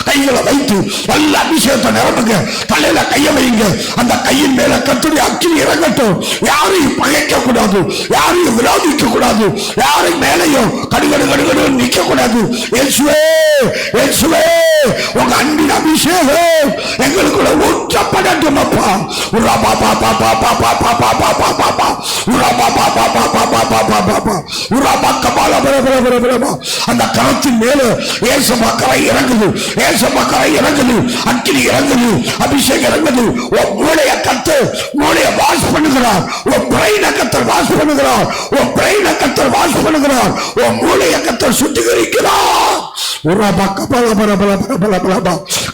கைகளை வைத்து நல்ல அபிஷேகத்தை நிரப்புங்க. தலையில கையை வைங்க. அந்த கையின் மேல கர்த்தருடைய அக்கினி இறங்கட்டும். யாரையும் பகைக்க கூடாது. யாரையும் விரோதிக்க கூடாது. யாரையும் மேலையும் கடுகடு கடுகடு நிக்க கூடாது. இயேசுவே இயேசுவே உங்க அன்பின் அபிஷேகம் எங்களுக்குள்ள ஊற்றப்படட்டும் அப்பா. அந்த கரத்தின் மேல ஏசப்பா கரை இறங்குது. ஏசப்பா கரை இறங்குது. அக்கினி இறங்குது. அபிஷேகம் இறங்குது. மூளைய கத்து மூளைய வாஷ் பண்ணுகிறார். பிரெயின கத்தர் வாஷ் பண்ணுகிறார். பிரெயின கத்தர் வாஷ் பண்ணுகிறார். மூளைய கத்தர் சுத்திகரிக்கிறார்.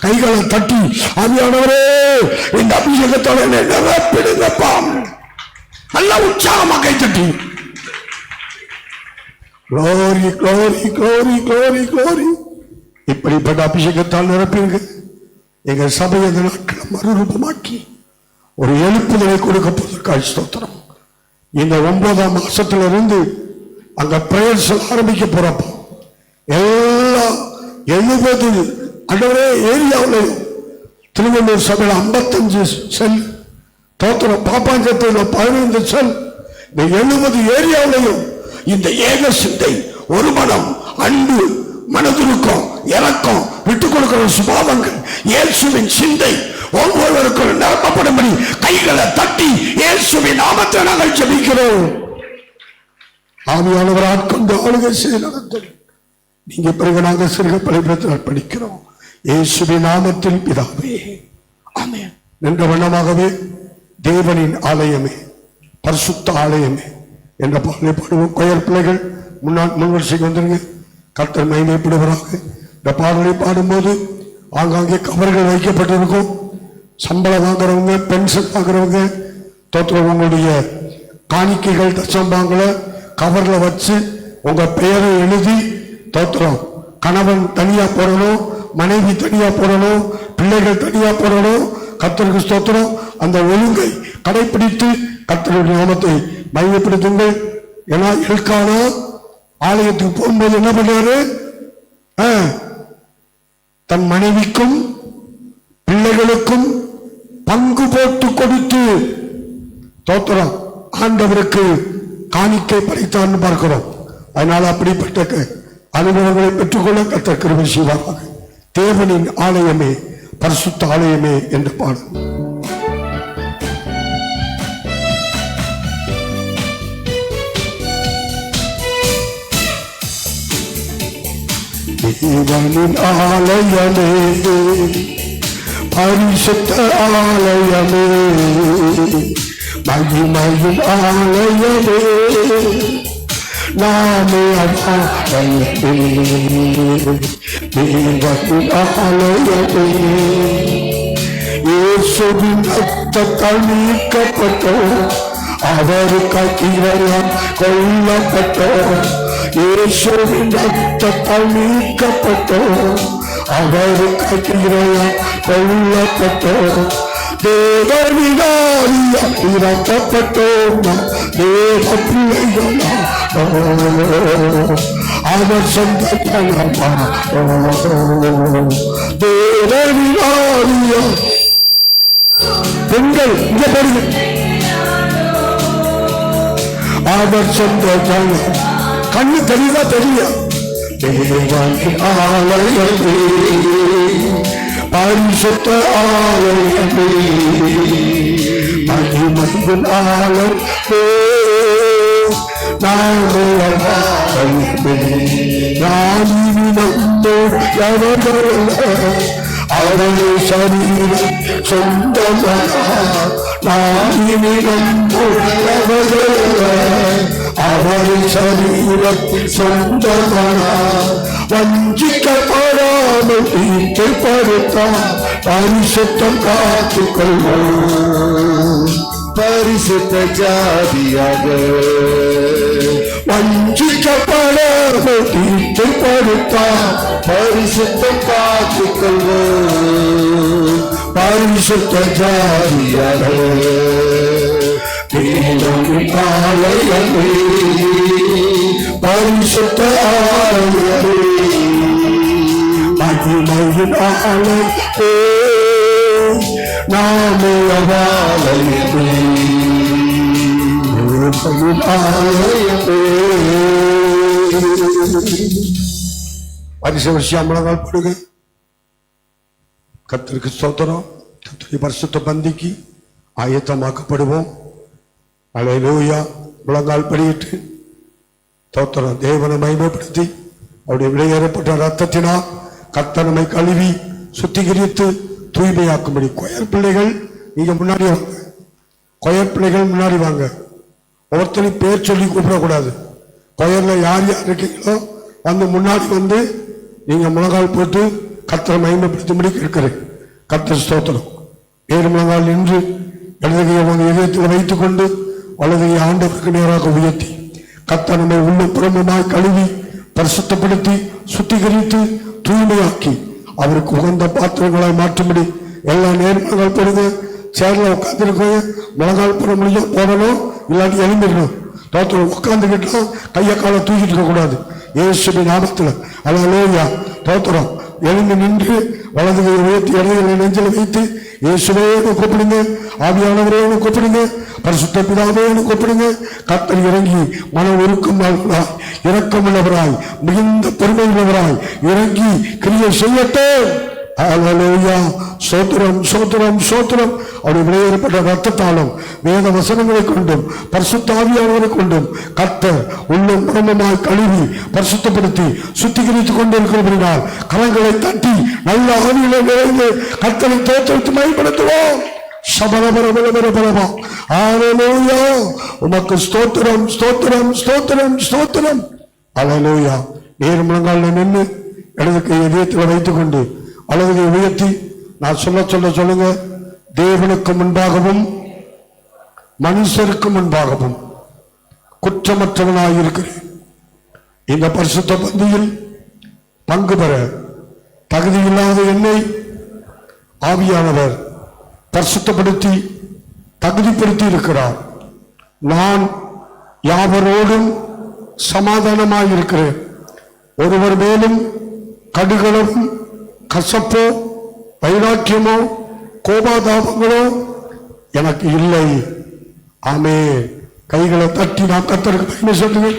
கைகளை தட்டி ஆவியானவரே இந்த அபிஷேகத்தோட நிரப்பிடுங்கப்பா. நல்ல உற்சாகமா கை தட்டி glory glory glory glory glory. இப்படிப்பட்ட அபிஷேகத்தால் நிரப்பிங்க. எங்க சபையை நாட்களை மறுரூபமாக்கி ஒரு எழுப்புதலை கொடுக்க போவதற்காக ஸ்தோத்திரம். இந்த 9ஆம் மாசத்திலிருந்து அங்க பிரேயர்ஸ் ஆரம்பிக்க போறப்போ எல்லா 70 அடவரே ஏரியாவிலையும் திருவள்ளூர் சபையில் 55 செல் தோத்திரம். பாப்பாஞ்சத்தில் 15 செல். இந்த 70 ஏரியாவிலையும் இந்த ஏக சிந்தை, ஒரு மனம், அன்பு, மனதுருக்கம், இரக்கம், விட்டுக் கொடுக்கிற சுபாவங்கள், இயேசுவின் சிந்தை ஒவ்வொருவருக்கும் நிரப்பப்படும்படி கைகளை தட்டி இயேசுவின் நாமத்தை நாங்கள் ஜெபிக்கிறோம். ஆவியானவர் ஆட்கொண்டு ஆளுகை செய்து நடத்தும். நீங்க பிறகு நாங்கள் சிறுக பலிபீடத்தில் அர்ப்பணிக்கிறோம். இயேசுவின் நாமத்தில் பிதாவே ஆமென். நின்ற வண்ணமாகவே தேவனின் ஆலயமே பரிசுத்த ஆலயமே என்ற பாடலை பாடுவோம். கோயில் பிள்ளைகள் முன்வரிசைக்கு வந்துருங்க. கர்த்தர் மகிமைப்படுவராக. இந்த பாடலை பாடும்போது ஆங்காங்கே கவர்கள் வைக்கப்பட்டிருக்கும். சம்பளம் வாங்குறவங்க, பென்ஷன் வாங்குறவங்க தோற்றம் உங்களுடைய காணிக்கைகள் தசம்பாங்களை கவர்ல வச்சு உங்க பெயரை எழுதி தோற்றம். கணவன் தனியா போடணும், மனைவி தனியா போடணும், பிள்ளைகள் தனியா போடணும். கர்த்தருக்கு ஸ்தோத்திரம். அந்த ஒழுங்கை கடைபிடித்து கர்த்தருடைய நாமத்தை மையப்படுத்துங்கள். ஏன்னா எல்கானா ஆலயத்துக்கு போகும்போது என்ன பண்றாரு? தன் மனைவிக்கும் பிள்ளைகளுக்கும் பங்கு போட்டு கொடுத்து தோத்திரம் ஆண்டவருக்கு காணிக்கை படைத்தான்னு பார்க்கிறோம். அதனால அப்படிப்பட்ட அனுபவங்களை பெற்றுக்கொள்ள கர்த்தர் கிருபை செய்வாராக. தேவனின் ஆலயமே பரிசுத்த ஆலயமே என்று பாடும். தேவனின் ஆலயமே பரிசுத்த ஆலயமே மகிமையின் ஆலயமே நாமே ஆலயமே தேவனின் ஆலயமே இயேசுவின் ரத்தத்தால் மீட்கப்பட்டோம் அவருக்கு இறைவன் கொல்லப்பட்டோம் இயேசுவின் ரத்தத்தால் மீட்கப்பட்டோம் அவருக்கு இறைவன் கொல்லப்பட்டோம் தேவனினாரியால் இறக்கப்பட்டோம் தேவ பிள்ளைகளா அவர் சொந்த தேவனினாரியால் பெண்கள் இங்க பாருங்க அவர் சொந்த கண்ணு தெளிவா தெரியும் தேவனின் ஆலயமே பரிசுத்த ஆலயமே மகிமையின் ஆலயமே நாமே ஆலயமே நாமினி நம்மோடு அவரே சரீரம் சொந்தமாக நாமினி நம்மோடு அவரை சரீரத்தில் சொந்தமான வஞ்சிக்கப்படாமல் தீர்க்கப்படுத்தான் பரிசுத்தம் காத்துக் கொள்வோம் பரிசுத்த ஜாதியாக வஞ்சிக்கப்படாமல் தீர்க்கப்படுத்தான் பரிசுத்தம் காத்துக் கொள்வோம் பரிசுத்த ஜாதியாக தேவனின் ஆலயமே பரிசுத்த ஆலயமே மகிமையின் ஆலயமே நாமே ஆலயமே தேவனின் ஆலயமே. பரிசு வருஷம் முழங்கால் படுக. கர்த்தருக்கு ஸ்தோத்திரம். கர்த்தருடைய பரிசுத்த பந்திக்கு ஆயத்தமாக்கப்படுவோம். அல்லேலூயா. முழங்கால் படியிட்டு ஸ்தோத்திரம் தேவனை மகிமைப்படுத்தி அவருடைய விலையேறப்பட்ட ரத்தத்தினால் கர்த்தர் நம்மை கழுவி சுத்திகரித்து தூய்மையாக்கும்படி கொயர் பிள்ளைகள் நீங்க முன்னாடி வாங்க. கொயர் பிள்ளைகள் முன்னாடி வாங்க. ஒருத்தரையும் பேர் சொல்லி கூப்பிடக்கூடாது. கொயர்ல யார் யார் இருக்கீங்களோ வந்து முன்னாடி வந்து நீங்க முழங்கால் போட்டு கர்த்தரை மகிமைப்படுத்தும்படி கேட்கிறேன். கர்த்தர் ஸ்தோத்திரம். ஏழு முழங்கால் நின்று இடதுகையை உங்கள் இதயத்தில் வைத்துக் கொண்டு வலதுகையை ஆண்டவருக்கு நேராக உயர்த்தி கர்த்தர் நம்மை உள்ளும் புறமுமாய் கழுவி பரிசுத்தப்படுத்தி சுத்திகரித்து தூய்மையாக்கி அவருக்கு உகந்த பாத்திரங்களாய் மாற்றும்படி எல்லா நேர்முழங்கால் போடுங்க. சேர்ல உட்காந்துருக்கோங்க. முழங்கால் போட முடியும் போடணும், இல்லாட்டி எழுந்திடணும். தோத்திரம் உட்காந்துக்கிட்டோம் கையை காலை தூக்கிட்டு இருக்க கூடாது. இயேசுவின் நாமத்தில் அல்லேலூயா. தோத்திரம் எழுந்து நின்று வலதுகையை உயர்த்தி இடதுகளை நெஞ்சில் வைத்து இயேசுவே கூப்பிடுங்க, ஆவியானவரே கூப்பிடுங்க, பரிசுத்த பிதாவே கூப்பிடுங்க. கர்த்தர் இறங்கி மன உருக்கமாய் இரக்கமுள்ளவராய் மிகுந்த பெருமை உள்ளவராய் இறங்கி கிரியை செய்யட்டும். அல்லேலூயா. சோத்திரம் சோத்திரம் சோத்திரம். அவருடைய விலையேறப்பட்ட ரத்தத்தாலும் வேத வசனங்களை கொண்டும் பரிசுத்த ஆவியானவரை கொண்டும் கர்த்தர் உள்ளம் புறமுமாய் கழுவி பரிசுத்தப்படுத்தி சுத்திகரித்துக் கொண்டிருக்கிறபடினால் கரங்களை தட்டி நல்ல ஆவியிலே நிறைந்து கர்த்தரை தோற்றத்தை மகிமைப்படுத்துவோம். சபலபரபலபரபலமா. அல்லேலூயா. உமக்கு ஸ்தோத்திரம் ஸ்தோத்திரம் ஸ்தோத்திரம் ஸ்தோத்திரம். அல்லேலூயா. நேர் முழங்கால நின்று இடது கை இதயத்தில் வைத்துக் கொண்டு வலது கை உயர்த்தி நான் சொல்ல சொல்லுங்க. தேவனுக்கு முன்பாகவும் மனுஷருக்கு முன்பாகவும் குற்றமற்றவனாயிருக்கிறேன். இந்த பரிசுத்த பந்தியில் பங்கு பெற தகுதியில்லாத என்னை ஆவியானவர் பரிசுத்தப்படுத்தி தகுதிப்படுத்தி இருக்கிறார். நான் யாவரோடும் சமாதானமாயிருக்கிறேன். ஒருவர் மேலும் கடுகளவும் கசப்போ வைராக்கியமோ கோபாதாபங்களோ எனக்கு இல்லை. ஆமே. கைகளை தட்டி நான் கர்த்தருக்கு மகிமை சொல்லுவேன்.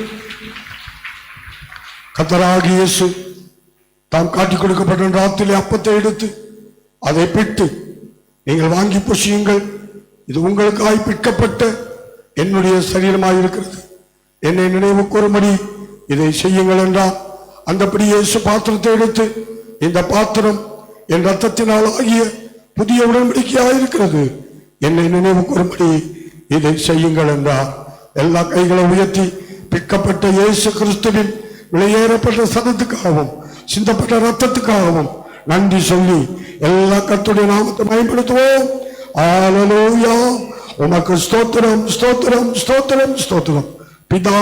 கர்த்தராகிய இயேசு தாம் காட்டிக் கொடுக்கப்பட்ட ராத்திரி அப்பத்தை எடுத்து அதை பிட்டு, நீங்கள் வாங்கி புசியுங்கள், இது உங்களுக்காய் பிற்கப்பட்ட என்னுடைய சரீரமாயிருக்கிறது, என்னை நினைவு கூறும்படி இதை செய்யுங்கள் என்றார். அந்தபடி இயேசு பாத்திரத்தை எடுத்து, இந்த பாத்திரம் என் ரத்தத்தினால் ஆகிய புதிய உடன்படிக்கையாயிருக்கிறது, என்னை நினைவு கூறும்படி இதை செய்யுங்கள் என்றார். எல்லா கைகளை உயர்த்தி பிற்கப்பட்ட இயேசு கிறிஸ்துவின் விலையேறப்பட்ட சதத்துக்காகவும் சிந்தப்பட்ட ரத்தத்துக்காகவும் நன்றி சொல்லி எல்லா கர்த்தருடைய நாமத்தை பயன்படுத்துவோம். அல்லேலூயா. உமக்கு ஸ்தோத்திரம், ஸ்தோத்திரம், ஸ்தோத்திரம், ஸ்தோத்திரம். பிதா,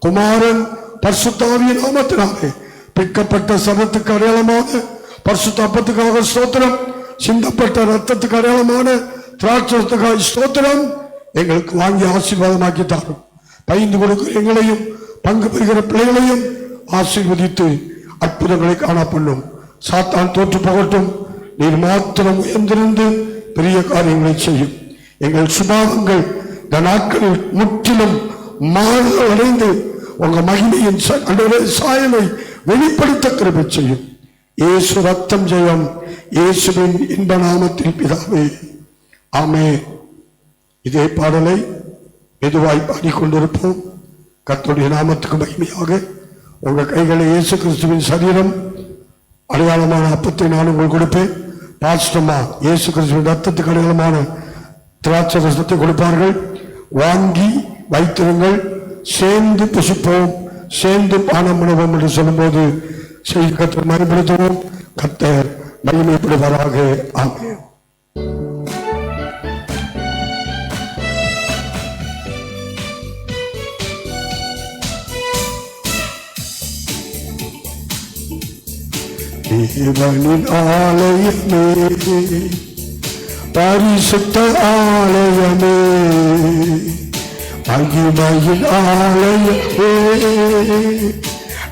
குமாரன், பரிசுத்த ஆவியின் நாமத்தினாலே பிற்கப்பட்ட சதத்துக்கு அடையாளமான பரிசுத்த அப்பத்துக்காக ஸ்தோத்திரம், சிந்தப்பட்ட ரத்தத்துக்கு அடையாளமான திராட்சத்துக்காக ஸ்தோத்திரம். எங்களுக்கு வாங்கி ஆசீர்வாதமாக்கி தாரும். பயந்து கொடுக்கிற எங்களையும் பங்கு பெறுகிற பிள்ளைகளையும் ஆசீர்வதித்து அற்புதங்களை காணப்பண்ணும். சாத்தான் தோற்று போகட்டும். நீர் மாத்திரம் உயர்ந்திருந்து பெரிய காரியங்களை செய்யும். எங்கள் சுபாவங்கள் இந்த நாட்களில் முற்றிலும் மாறுதல் அடைந்து உங்க மகிமையின் சாயலை வெளிப்படுத்த கிருபை செய்யும். இயேசு ரத்தம் ஜெயம். இயேசுவின் இன்ப நாமத்தில் பிதாவே, ஆமென். இதே பாடலை மெதுவாய் பாடிக்கொண்டிருப்போம். கர்த்தருடைய நாமத்துக்கு மகிமையாக உங்க கைகளை இயேசு கிறிஸ்துவின் சரீரம் அடையாளமான அப்பத்தை நான் உங்களுக்கு கொடுப்பேன். பாஸ்டமா இயேசு கிறிஸ்துவின் ரத்தத்துக்கு அடையாளமான திராட்சை ரசத்தை கொடுப்பார்கள். வாங்கி வைத்திருங்கள், சேர்ந்து புசிப்போம், சேர்ந்து பானம் பண்ணுவோம் என்று சொல்லும்போது செய்தி கர்த்தர் மறுபடுத்துவோம். கர்த்தர் மகிமைப்படுவாராக. ஆமென். தேவனின் ஆலயமே, பரிசுத்த ஆலயமே, மகிமையின் ஆலயமே,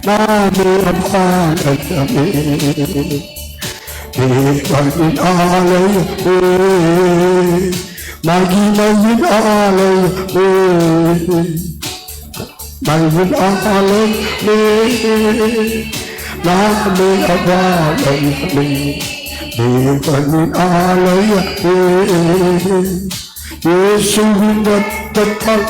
நாமே ஆலயமே. தேவனின் ஆலயமே, மகிமையின் ஆலயமே, மகிமையின் ஆலயமே, நாமே ஆலயமே. தேவனின் ஆலயமே, இயேசுவின் ரத்தத்தால்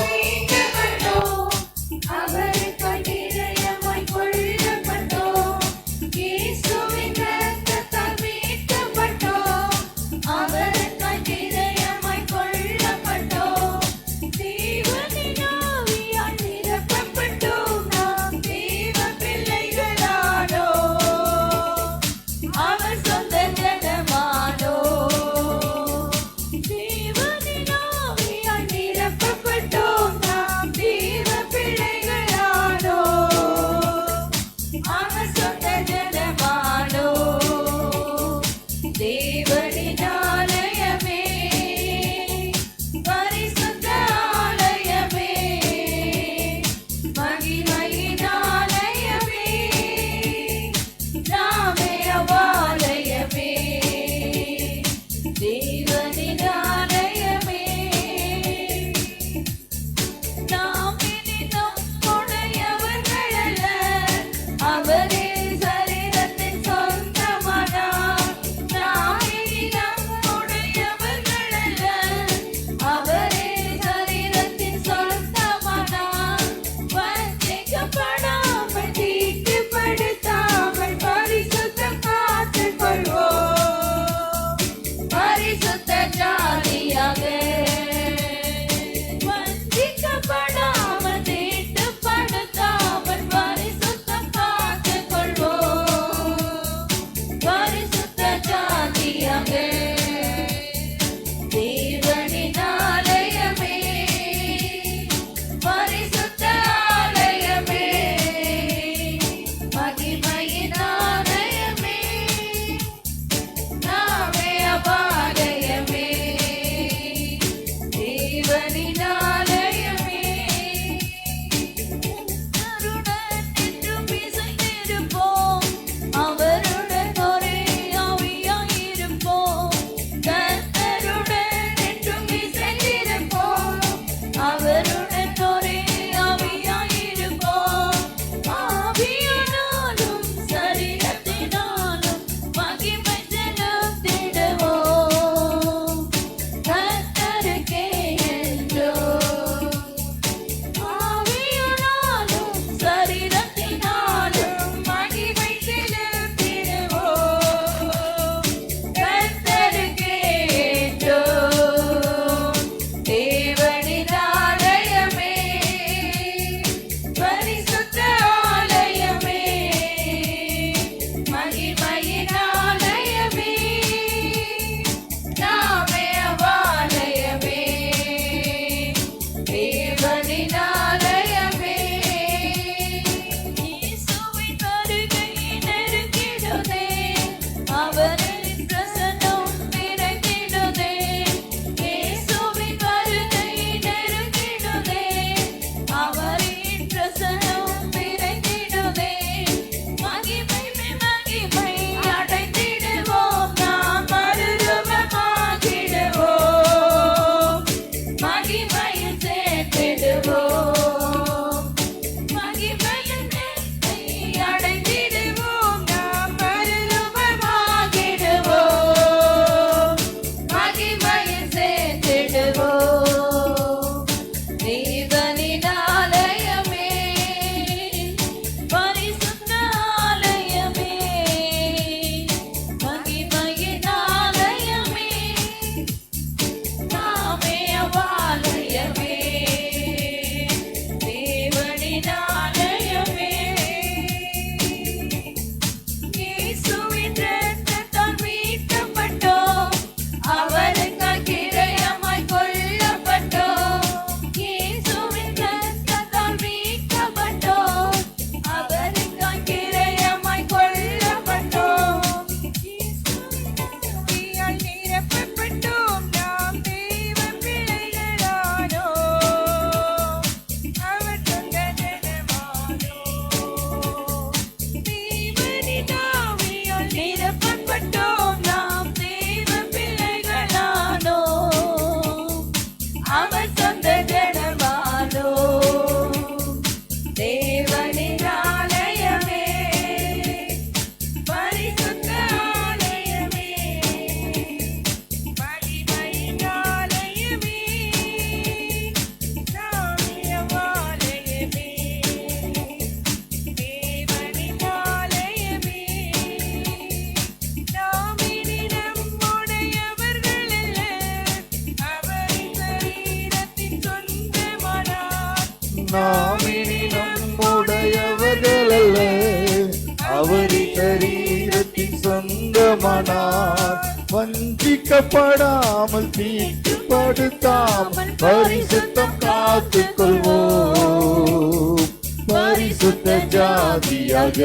அவரின் சரீரத்தின் சொந்தமானார். வஞ்சிக்கப்படாமல் தீட்டுப்படுத்தாமல் பரிசுத்தம் காத்துக் கொள்வோம். பரிசுத்த ஜாதியாக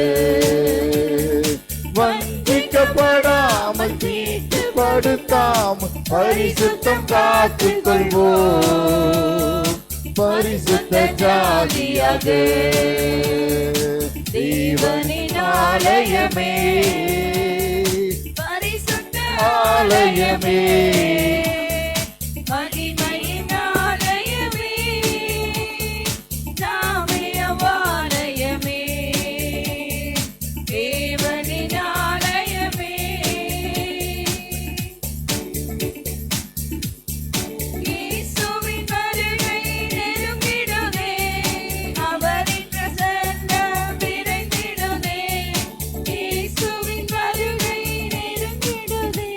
வஞ்சிக்கப்படாமல் தீட்டுப்படுத்தாமல் பரிசுத்தம் காத்துக் கொள்வோம். பரிசுத்த ஜாதியாக தேவனின் ஆலயமே, பரிசுத்த ஆலயமே, மகிமையின் ஆலயமே, நாமே அவ்வாலயமே, தேவனின் ஆலயமே. இயேசுவின் வருகை நெருங்கிடுதே, அவரின் பிரசன்னம் விரைந்திடுதே. இயேசுவின் வருகை நெருங்கிடுதே,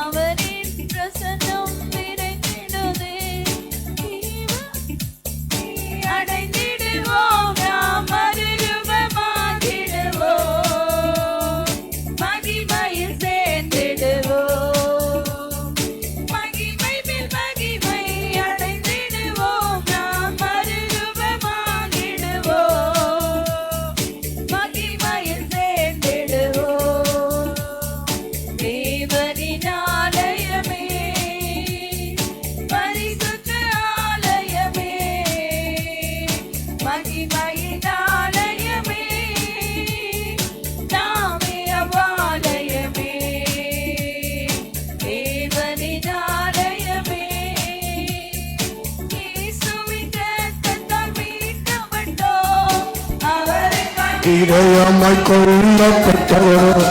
அவரின் பிரசன்னம் விரைந்திடுதே. அடைந்திடுவோம், நாம் மறுரூபமாகிடுவோம், மகிமையில் சேர்ந்திடுவோம். மகிமை மேல் மகிமை அடைந்திடுவோம், நாம் மறுரூபமாகிடுவோம், மகிமையில் சேர்ந்திடுவோம். தேவனின் ஆலயமே, பரிசுத்த ஆலயமே, மகிமையின் ஆலயமே, நாமே அவ்வாலயமே, தேவனின் ஆலயமே. இயேசுவின் இரத்தத்தால் மீட்கப்பட்டோம், அவருக்காய் இதயமாய் கொல்லப்பட்டோம்,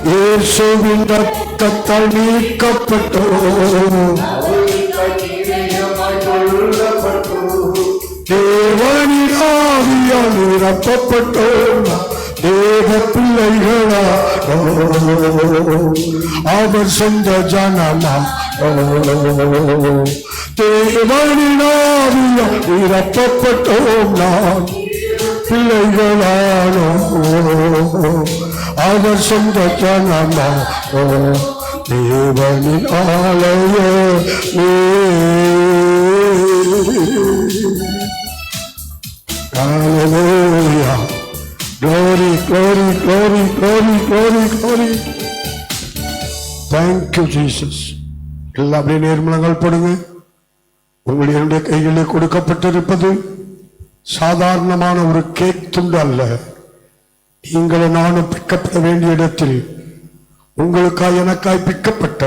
இயேசுவின் ரத்தத்தால் மீட்கப்பட்டோம். தேவனின் ஆவியால் நிரப்பப்பட்டோம், தேவ பிள்ளைகளா அவர் சொந்த ஜனமா. தேவனின் ஆவியால் நிரப்பப்பட்டோம், நான் பிள்ளைகளானோ அவர் சொந்த ஜனமா. தேவனின் ஆலயமே. Hallelujah. Glory, glory, glory, glory, glory, glory. Thank you, Jesus. எல்லாம் அப்படியே நேர்மலங்கள் போடுங்க. உங்களுடைய கைகளிலே கொடுக்கப்பட்டிருப்பது சாதாரணமான ஒரு கேக் துண்டு அல்ல. நீங்களும் நானும் பிக்கப்பட வேண்டிய இடத்தில் உங்களுக்காய் எனக்காய் பிக்கப்பட்ட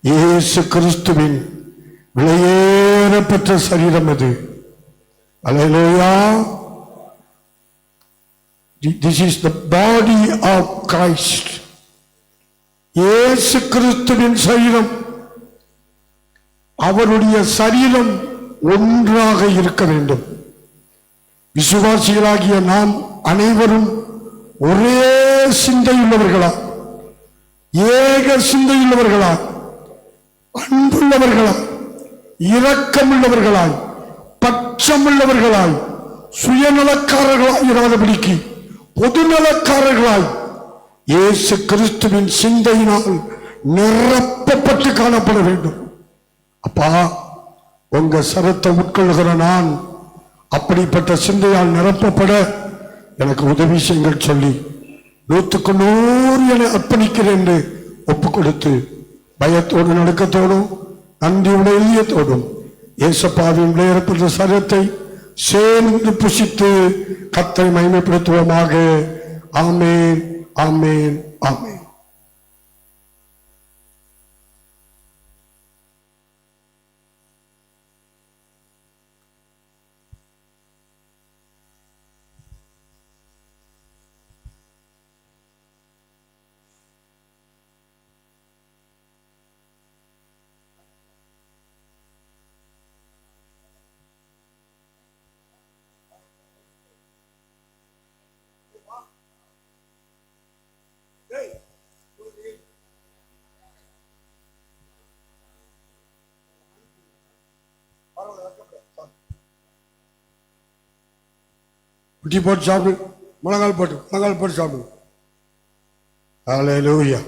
இயேசு கிறிஸ்துவின் விலையேறப்பெற்ற சரீரம் அது. Hallelujah. This is the body of Christ. இயேசு கிறிஸ்துவின் சரீரம். அவருடைய சரீரம் ஒன்றாக இருக்க வேண்டும். விசுவாசிகளாகிய நாம் அனைவரும் ஒரே சிந்தையுள்ளவர்களா, ஏக சிந்தையுள்ளவர்களா, அன்புள்ளவர்களா, இரக்கமுள்ளவர்களாய், பட்சமுள்ளவர்களாய், சுயநலக்காரர்களாய் இராதபடிக்கு பொதுநலக்காரர்களாய் இயேசு கிறிஸ்துவின் சிந்தையினால் நிரப்பப்பட்டு காணப்பட வேண்டும். அப்பா, உங்க சரத்தை உட்கொள்கிற நான் அப்படிப்பட்ட சிந்தையால் நிரப்பப்பட எனக்கு உதவி செய்யுங்கள் சொல்லி 100% என அர்ப்பணிக்கிறேன் என்று ஒப்பு கொடுத்து பயத்தோடு நடுக்கத்தோடும் நன்றியுடைய எளியத்தோடும் இயேசப்பாவின் விளையாடப்பட்ட சரத்தை சேர்ந்து புசித்து கர்த்தரை மகிமைப்படுத்துவோமாக. ஆமென், ஆமென், ஆமென். முட்டி போட்டு சாப்பிடு. முழங்கால் போட்டு சாப்பிடுங்க. ஹல்லேலூயா.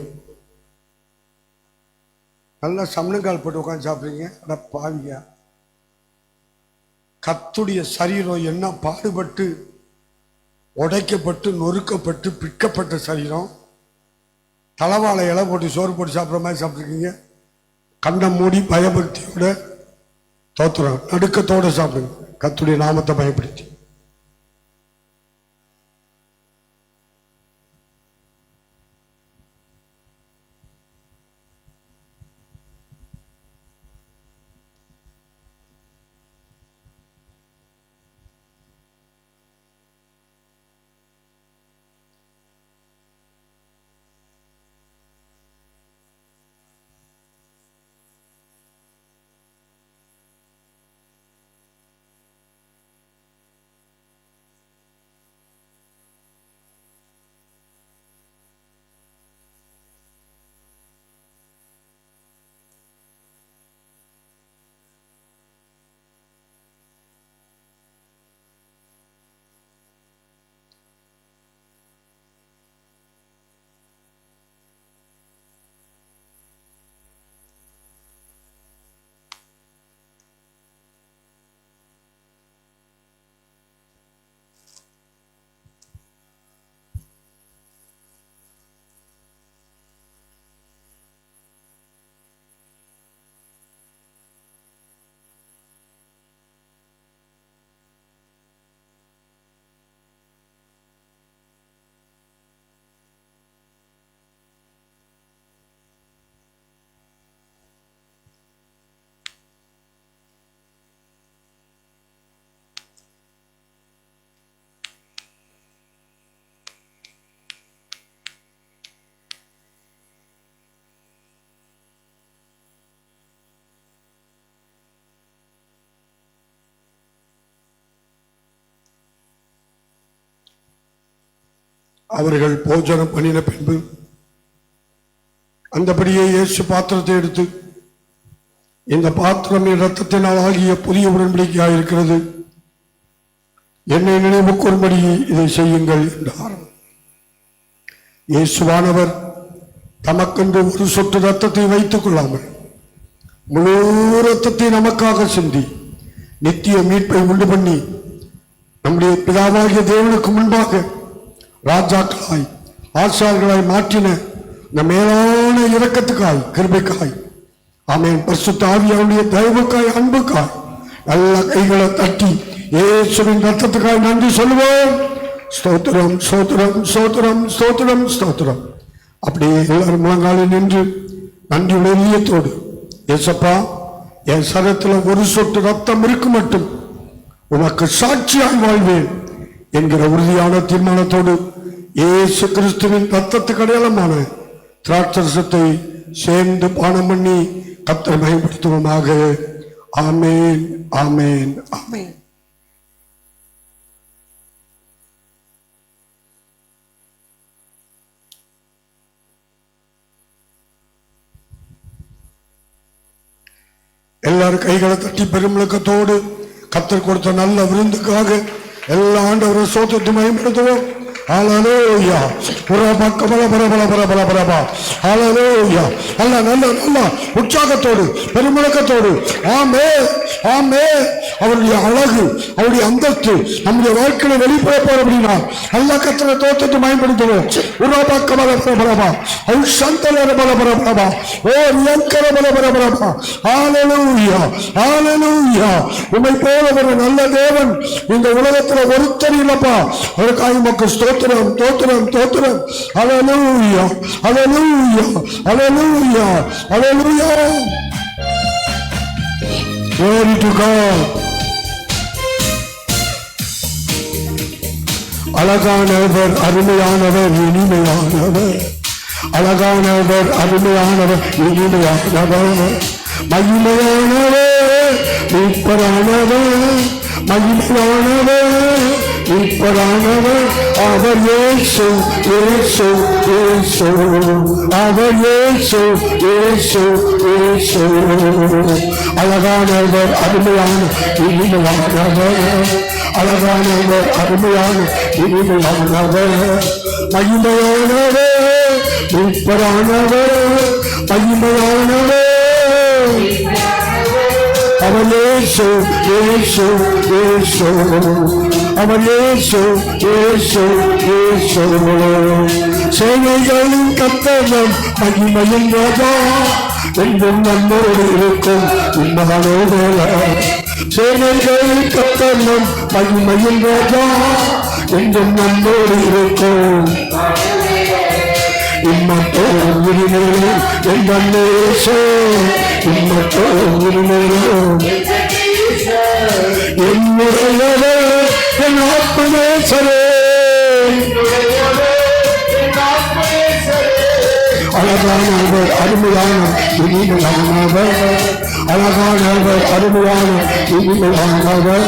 நல்லா சமணங்கால் போட்டு உட்காந்து சாப்பிடுறீங்க. அட பாவிங்க, கர்த்தருடைய சரீரம் என்ன பாடுபட்டு உடைக்கப்பட்டு நொறுக்கப்பட்டு பிற்கப்பட்ட சரீரம். தலவாழை இலை போட்டு சோறு போட்டு சாப்பிட்ற மாதிரி சாப்பிட்ருக்கீங்க. கண்ணை மூடி பயபக்தியோட தோத்துறோம், நடுக்கத்தோட சாப்பிடுங்க. கர்த்தருடைய நாமத்தை பயப்படுத்தி. அவர்கள் போஜனம் பண்ணின பின்பு அந்தபடியே இயேசு பாத்திரத்தை எடுத்து, இந்த பாத்திரம் என் இரத்தத்தினால் ஆகிய புதிய உடன்படிக்கையாக இருக்கிறது, என்னை நினைவு கூறும்படி இதை செய்யுங்கள் என்றார். இயேசுவானவர் தமக்கென்று ஒரு சொட்டு ரத்தத்தை வைத்துக் கொள்ளாமல் முழு ரத்தத்தை நமக்காக சிந்தி நித்திய மீட்பை உண்டு பண்ணி நம்முடைய பிதாவாகிய தேவனுக்கு முன்பாக ராஜாக்களாய் ஆசாரியர்களாய் மாற்றின இந்த மேலான இரக்கத்துக்காய் கிருபைக்காய், ஆமென், பரிசுத்த ஆவியாருடைய தயவுக்காய் அன்புக்காய் நல்ல கைகளை தட்டி இயேசுவின் ரத்தத்துக்காய் நன்றி சொல்லுவோம். ஸ்தோத்திரம் ஸ்தோத்திரம் ஸ்தோத்திரம் ஸ்தோத்திரம் ஸ்தோத்திரம். அப்படியே எல்லாரும் முழங்காலில் நின்று நன்றி உணர்வியத்தோடு, ஏசப்பா, என் சரீரத்தில் ஒரு சொட்டு ரத்தம் இருக்கு மட்டும் உனக்கு சாட்சியாய் வாழ்வேன் என்கிற உறுதியான தீர்மானத்தோடு இயேசு கிறிஸ்துவின் ரத்தத்துக்கு அடையாளமான திராட்சரசத்தை சேர்ந்து பானம் பண்ணி கர்த்தரை மகிமைப்படுத்துவோமாக. ஆமென், ஆமென், ஆமென். எல்லாரும் கைகளை தட்டி பெருமுழக்கத்தோடு கர்த்தர் கொடுத்த நல்ல விருந்துக்காக எல்லா ஆண்டவரும் சோத்திரத்தை மகிமைப்படுத்துவோம். ஹல்லேலூயா. ஹல்லேலூயா. நல்ல நல்ல நல்ல உற்சாகத்தோடு பெருமுழக்கத்தோடு ஆமென், ஆமென். அவருடைய அழகு, அவருடைய அந்தஸ்து நம்முடைய வாழ்க்கையில வெளிப்பட போற அப்படின்னா நல்ல கர்த்தரை தோற்றத்தை பயன்படுத்துவோம். உண்மை போல ஒரு நல்ல தேவன் இந்த உலகத்துல ஒருத்தர் இல்லப்பா. அதற்காக மக்கள் ஸ்தோத்திரம் தோத்திரம் தோத்திரம். ஹல்லேலூயா, ஹல்லேலூயா, ஹல்லேலூயா, ஹல்லேலூயா. Glory to God. அழகானவர், அருமையானவர், இனிமையானவர். அழகானவர், அருமையானவர், இனிமையானவர். மகிமையானவர், மீட்பரானவர், மகிமையானவர், மீட்பரானவர். அவர் இயேசு, இயேசு, இயேசு. அவர் இயேசு, இயேசு, இயேசு. அழகானவர், அருமையான, இனிமையானவர். அழகானவர் அருமையான இனிமையானவர் மகிமையானவர் மீட்பரானவர் மகிமையானவர் அவர் இயேசு இயேசு இயேசு அவர் இயேசு இயேசு இயேசு சேனைகளின் கர்த்தர் மகிமையின் ராஜா என்றும் நம்மோடு இருக்கும் இம்மகனோட சேனைகளின் கர்த்தர் மகிமையின் ராஜா என்றும் நம்மோடு இருக்கும் இம்மத்தோடும் உரிமையிலும் என் நேசே இம்மத்தோடும் உரிமையிலும் என்னுடையவே என் ஆத்மநேசரே அழகானவர் அருமையான இனிமையானவர் அழகானவர் அருமையான இனிமையானவர்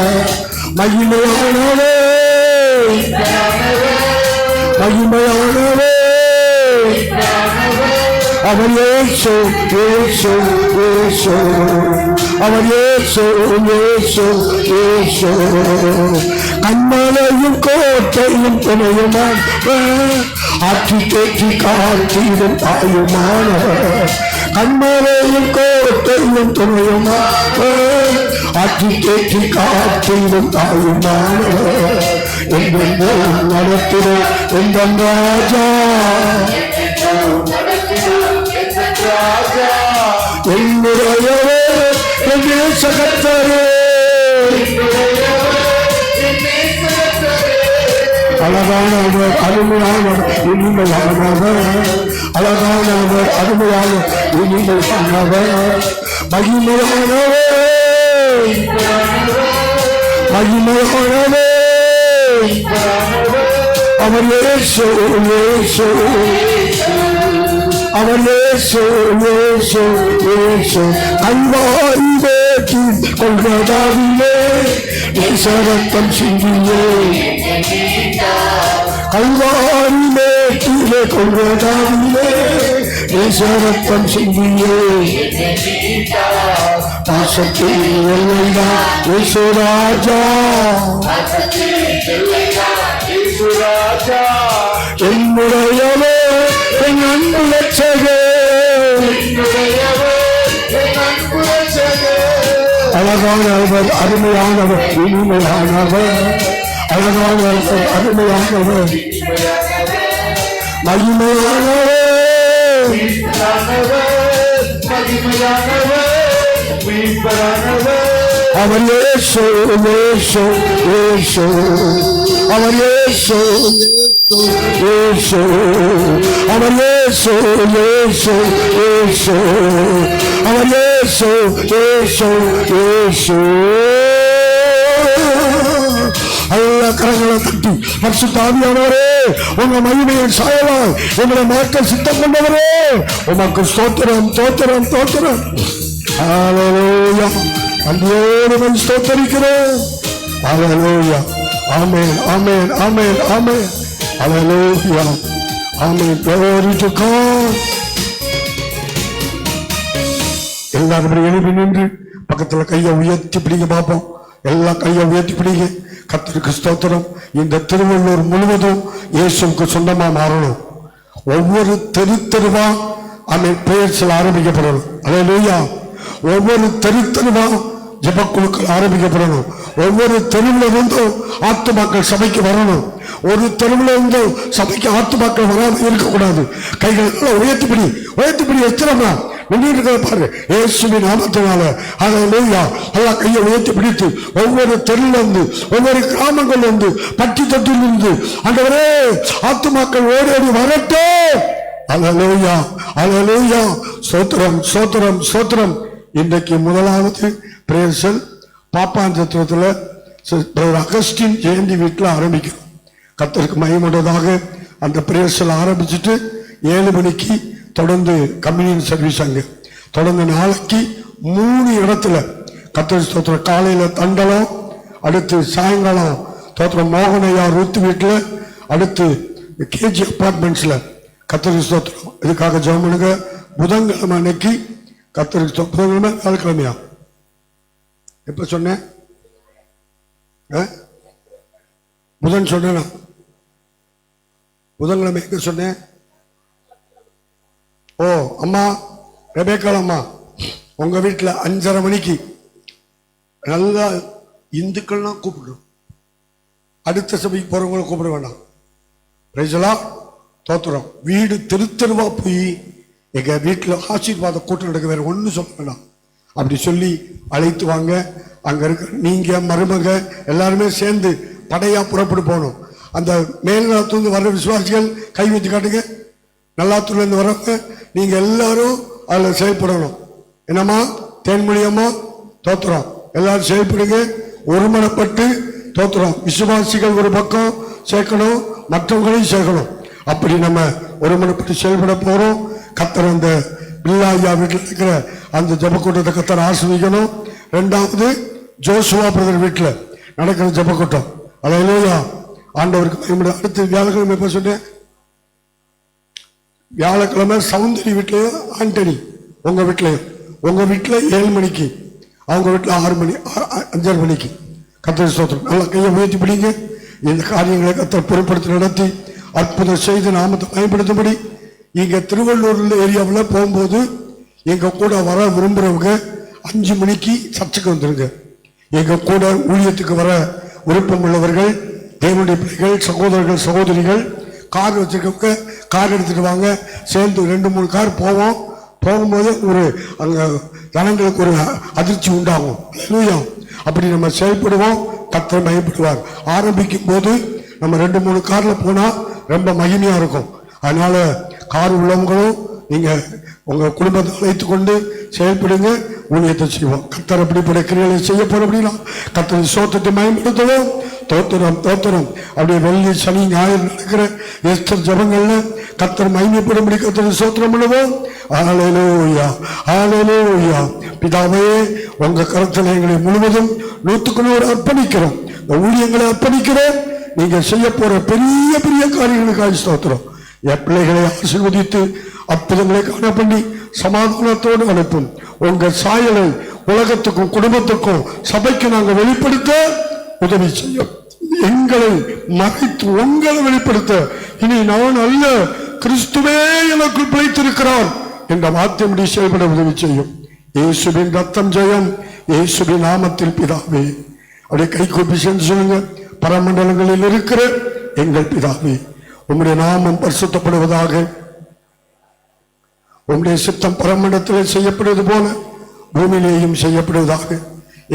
மகிமையானவர் மகிமையானவர் அவர் இயேசு இயேசு இயேசு அவர் இயேசு இயேசு இயேசு கண்மலையும் கோட்டையும் துணையுமான் ஆற்றி தேற்றி காத்திடும் தாயுமானவர் கண்மலையும் கோட்டையும் துணையுமான் ஆற்றி தேற்றி காத்திடும் தாயுமானவர் என்றென்றும் நடத்திடும் எந்த ராஜா என்னுடையவே என் நேசகர்த்தரே அழகானவர் அருமையானவர் இனிமையானவர் அழகானவர் அருமையான இனிமையானவர் மகிமையானவர் மகிமையானவர் அவர் இயேசு இயேசு அவர் இயேசு இயேசு இயேசு கல்வாரி வேட்டில் கொள்வதாவிலே நேசரத்தம் சிந்தியே கல்வாரி வேட்டிலே கொள்வதாவிலே நேசரத்தம் சிந்தியே பாசத்தில் எல்லைதான் இயேசுராஜா என்னுடையவே என் அன்பு லட்சகே அழகானவர் அருமையானவர் இனிமையானவர் அழகானவர் அருமையானவர் மகிமையானவர் அவர் இயேசு இயேசு இயேசு அவர் இயேசு இயேசு அவர் இயேசு இயேசு இயேசு அவர் இயேசு இயேசு இயேசு அல்ல கரங்களை தட்டி பரிசுத்த ஆவியானவரே உங்க மகிமையை சாயலாய் உங்களை மாற்ற சித்தம் கொண்டவரே உமக்கு ஸ்தோத்திரம் ஸ்தோத்திரம் ஸ்தோத்திரம் ஹல்லேலூயா அன்றையோடு ஸ்தோத்தரிக்கிறேன் ஹல்லேலூயா ஆமென் ஆமென் ஆமென் ஆமென் ஹல்லேலூயா ஆமென் glory to God எல்லாரும் எழுப்பி நின்று பக்கத்துல கையை உயர்த்தி பிடிக்க பார்ப்போம் எல்லா கையை உயர்த்தி பிடிங்க கர்த்தருக்கு ஸ்தோத்திரம் இந்த திருவள்ளூர் முழுவதும் இயேசுவுக்கு சொந்தமா மாறணும் ஒவ்வொரு தெருவா ஆமென் பிரேயர்ஸ்ல ஆரம்பிக்கப்படணும் ஹல்லேலூயா ஒவ்வொரு தெருவா ஜெபக்குழுக்கள் ஆரம்பிக்கப்படணும் ஒவ்வொரு தெருவில் இருந்தும் ஆத்துமாக்கள் சபைக்கு வரணும் ஒரு தெருவில் இருந்தும் சபைக்கு ஆத்துமாக்கள் வராமல் இருக்கக்கூடாது கைகளை உயர்த்திப்பிடி எத்தனை நின்று பாரு இயேசுவின் நாமத்தினால ஹல்லேலூயா எல்லா கையை உயர்த்தி பிடித்து ஒவ்வொரு தெருவில் இருந்து ஒவ்வொரு கிராமங்கள் இருந்து பட்டி தொட்டில் இருந்து ஆண்டவரே ஆத்துமாக்கள் ஓடி வரட்டும் ஹல்லேலூயா ஹல்லேலூயா ஸ்தோத்திரம் ஸ்தோத்திரம் ஸ்தோத்திரம் இன்றைக்கு முதலாவது பிரேயர்சல் பாப்பாஞ்சத்திரத்தில் அகஸ்டின் ஜெயந்தி வீட்டில் ஆரம்பிக்கும் கர்த்தருக்கு மகிமையுள்ளதாக அந்த பிரேயர்சல் ஆரம்பிச்சுட்டு 7 மணிக்கு தொடர்ந்து கம்யூனியன் சர்வீஸ் அங்கே தொடர்ந்து நாளைக்கு 3 இடத்துல கர்த்தர் ஸ்தோத்திரம் காலையில் தண்டலம் அடுத்து சாயங்காலம் ஸ்தோத்திரம் மோகனையா ரூத் வீட்டில் அடுத்து கேஜி அப்பார்ட்மெண்ட்ஸில் கர்த்தர் ஸ்தோத்திரம் இதுக்காக ஜெபம் பண்ணுங்க புதன்கிழமை அன்னைக்கு கர்த்தருக்கு புதன்கிழமை 4 கிழமையா எப்ப சொன்னேன் புதன் சொன்னேனா? புதன்கிழமை எங்க சொன்னேன்? ஓ அம்மா ரெபேக்காள் அம்மா, உங்க வீட்டில் 5:30 மணிக்கு நல்லா இந்துக்கள்லாம் கூப்பிடுறோம். அடுத்த சபைக்கு போறவங்களை கூப்பிட வேண்டாம். பிரைஸலா தோத்துறோம். வீடு தெருவா போய் எங்க வீட்டில் ஆசீர்வாத கூட்டம் நடக்க, வேற ஒன்றும் சொல்ல வேண்டாம். அப்படி சொல்லி அழைத்து வாங்க. அங்க இருக்க நீங்க மருமக எல்லாருமே சேர்ந்து படையா புறப்பட்டு போகணும். அந்த மேல்நாளத்திலிருந்து வர்ற விசுவாசிகள் கை வச்சு காட்டுங்க. நல்லாத்தூர்ல இருந்து வரவங்க நீங்க எல்லாரும் அதுல செயல்படணும். என்னம்மா தேன்மொழியம்மா தோத்துறோம், எல்லாரும் செயல்படுங்க. ஒருமனப்பட்டு தோத்துறோம். விசுவாசிகள் ஒரு பக்கம் சேர்க்கணும், மற்றவங்களையும் சேர்க்கணும். அப்படி நம்ம ஒருமனப்பட்டு செயல்பட போறோம். கத்தர் அந்த பில்லாயா வீட்டில் இருக்கிற அந்த ஜபக்கூட்டத்தை கத்தர் ஆசிர்வதிக்கணும். 2வது ஜோசுவா பிரதர் வீட்டில் நடக்கிற ஜபக்கூட்டம். அல்லேலூயா, ஆண்டவருக்கு மகிமை. அடுத்து வியாழக்கிழமை எப்ப சொன்னேன்? வியாழக்கிழமை சௌந்தரி வீட்லயும் ஆண்டனி உங்க வீட்லயும். உங்க வீட்டில் 7 மணிக்கு, அவங்க வீட்டில் 6 மணி 5:30 மணிக்கு. கத்தர் ஸ்தோத்திரம். நல்லா கையை உயர்த்தி பிடிங்க. இந்த காரியங்களை கத்தர் பொருட்படுத்தி நடத்தி அற்புதம் செய்து நாமத்தை பயன்படுத்தும்படி. இங்க திருவள்ளூர் ஏரியாவில் போகும்போது எங்க கூட வர விரும்புறவங்க 5 மணிக்கு சர்ச்சுக்கு வந்துருங்க. எங்க கூட ஊழியத்துக்கு வர விருப்பம் உள்ளவர்கள், தேவனுடைய பிள்ளைகள், சகோதரர்கள், சகோதரிகள், கார் வச்சிருக்கவங்க கார் எடுத்துட்டு வாங்க. சேர்ந்து 2-3 கார் போவோம். போகும்போது ஒரு அங்க ஜனங்களுக்கு ஒரு அதிர்ச்சி உண்டாகும். அல்லேலூயா. அப்படி நம்ம செயல்படுவோம். கர்த்தர் மகிமைப்படுவார். ஆரம்பிக்கும் போது நம்ம 2-3 கார்ல போனா ரொம்ப மகிமையா இருக்கும். அதனால கார் உள்ளவங்களும் நீங்க உங்க குடும்பத்தை அழைத்துக் கொண்டு செயல்படுங்க. ஊழியத்தை செய்வோம். கர்த்தர் அப்படிப்பட்ட கிரியைகளை செய்ய போற அப்படின்னா கர்த்தர் சோத்தத்தை மயப்படுத்துவோம். தோத்திரம் தோத்திரம். அப்படியே வெள்ளி சனி ஞாயிறு நடக்கிற எஸ்தர் ஜபங்கள்ல கர்த்தர் மகிமைப்படும்படி கர்த்தர் சோத்திரம் பண்ணுவோம். ஹல்லேலூயா, ஹல்லேலூயா. பிதாவே, உங்க கருத்தில் எங்களை முழுவதும் 100க்கு 100 அர்ப்பணிக்கிறோம். இந்த ஊழியங்களை அர்ப்பணிக்கிறோம். நீங்க செய்ய போற பெரிய பெரிய காரியங்களுக்காக ஸ்தோத்திரம். என் பிள்ளைகளை ஆசீர்வதித்து அற்புதங்களை காண பண்ணி சமாதானத்தோடு அனுப்பும். உங்க சாயலை உலகத்துக்கும் குடும்பத்துக்கும் சபைக்கு நாங்கள் வெளிப்படுத்த உதவி செய்யும். எங்களை மறைத்து உங்களை வெளிப்படுத்த இனி நான் அல்ல, கிறிஸ்துவே எனக்குள் பிழைத்திருக்கிறார் என்ற வார்த்தையின்படி செயல்பட உதவி செய்யும். இயேசுவின் ரத்தம் ஜெயம். இயேசுவின் நாமத்தில் பிதாவே. அப்படியே கை கூப்பி சென்று சொல்லுங்க. பரமண்டலங்களில் இருக்கிற எங்கள் பிதாவே, உம்முடைய நாமம் பரிசுத்தப்படுவதாக. உம்முடைய சித்தம் பரமண்டலத்தில் செய்யப்படுவது போல பூமியிலேயும் செய்யப்படுவதாக.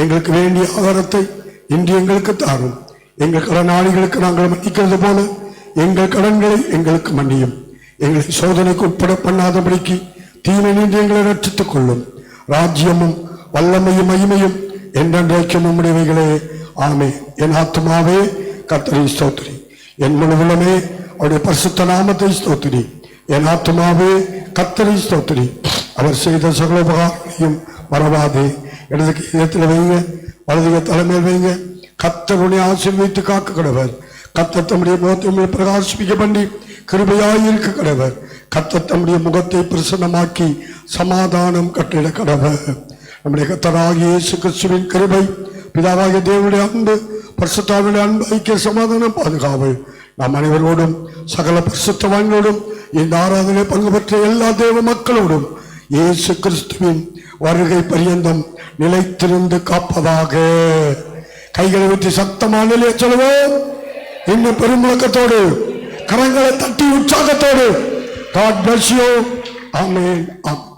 எங்களுக்கு வேண்டிய ஆதாரத்தை இன்று எங்களுக்கு தாரும். எங்கள் கடனாளிகளுக்கு நாங்கள் மன்னிக்கிறது போல எங்கள் கடன்களை எங்களுக்கு மன்னியும். எங்களை சோதனைக்கு உட்பட பண்ணாதபடிக்கு தீமை நின்று எங்களை ரட்சித்துக் கொள்ளும். ராஜ்யமும் வல்லமையும் மகிமையும் என்றென்றைக்கும் உம்முடையவைகளே. ஆமே. என் ஆத்துமாவே கர்த்தரை ஸ்தோத்திரி. என் முழு உள்ளமே அவருடைய பரிசுத்த நாமத்தை ஸ்தோத்திரி. என் ஆத்துமாவே கர்த்தரை ஸ்தோத்திரி. அவர் செய்த சகல உபகாரங்களையும் மறவாதே. இடது இதயத்தில் வைங்க, வலது தலைமையில் வைங்க. கர்த்தருடைய ஆசீர்வதித்து காக்க கடவர். கர்த்தர் தம்முடைய முகத்தை பிரகாசிப்பிக்க பண்ணி கிருபையாயிருக்க கடவர். கர்த்தர் தம்முடைய முகத்தை பிரசன்னமாக்கி சமாதானம் கட்டிட கடவர். நம்முடைய கர்த்தராகிய இயேசு கிறிஸ்துவின் கிருபை, பிதாவாகிய தேவனுடைய அன்பு, பரிசுத்தாவினுடைய அன்பு, ஐக்கிய சமாதானம், பாதுகாப்பு நாம் அனைவரோடும் சகல பரிசுத்தவான்களோடும் இந்த ஆராதனை பங்கு பெற்ற எல்லா தேவ மக்களோடும் இயேசு கிறிஸ்துவின் வருகை பரியந்தம் நிலைத்திருந்து காப்பதாக. கைகளை விட்டு சத்தமான சொல்லுவோம். இன்னும் பெருமுழக்கத்தோடு கரங்களை தட்டி உற்சாகத்தோடு. God bless you. Amen. Amen.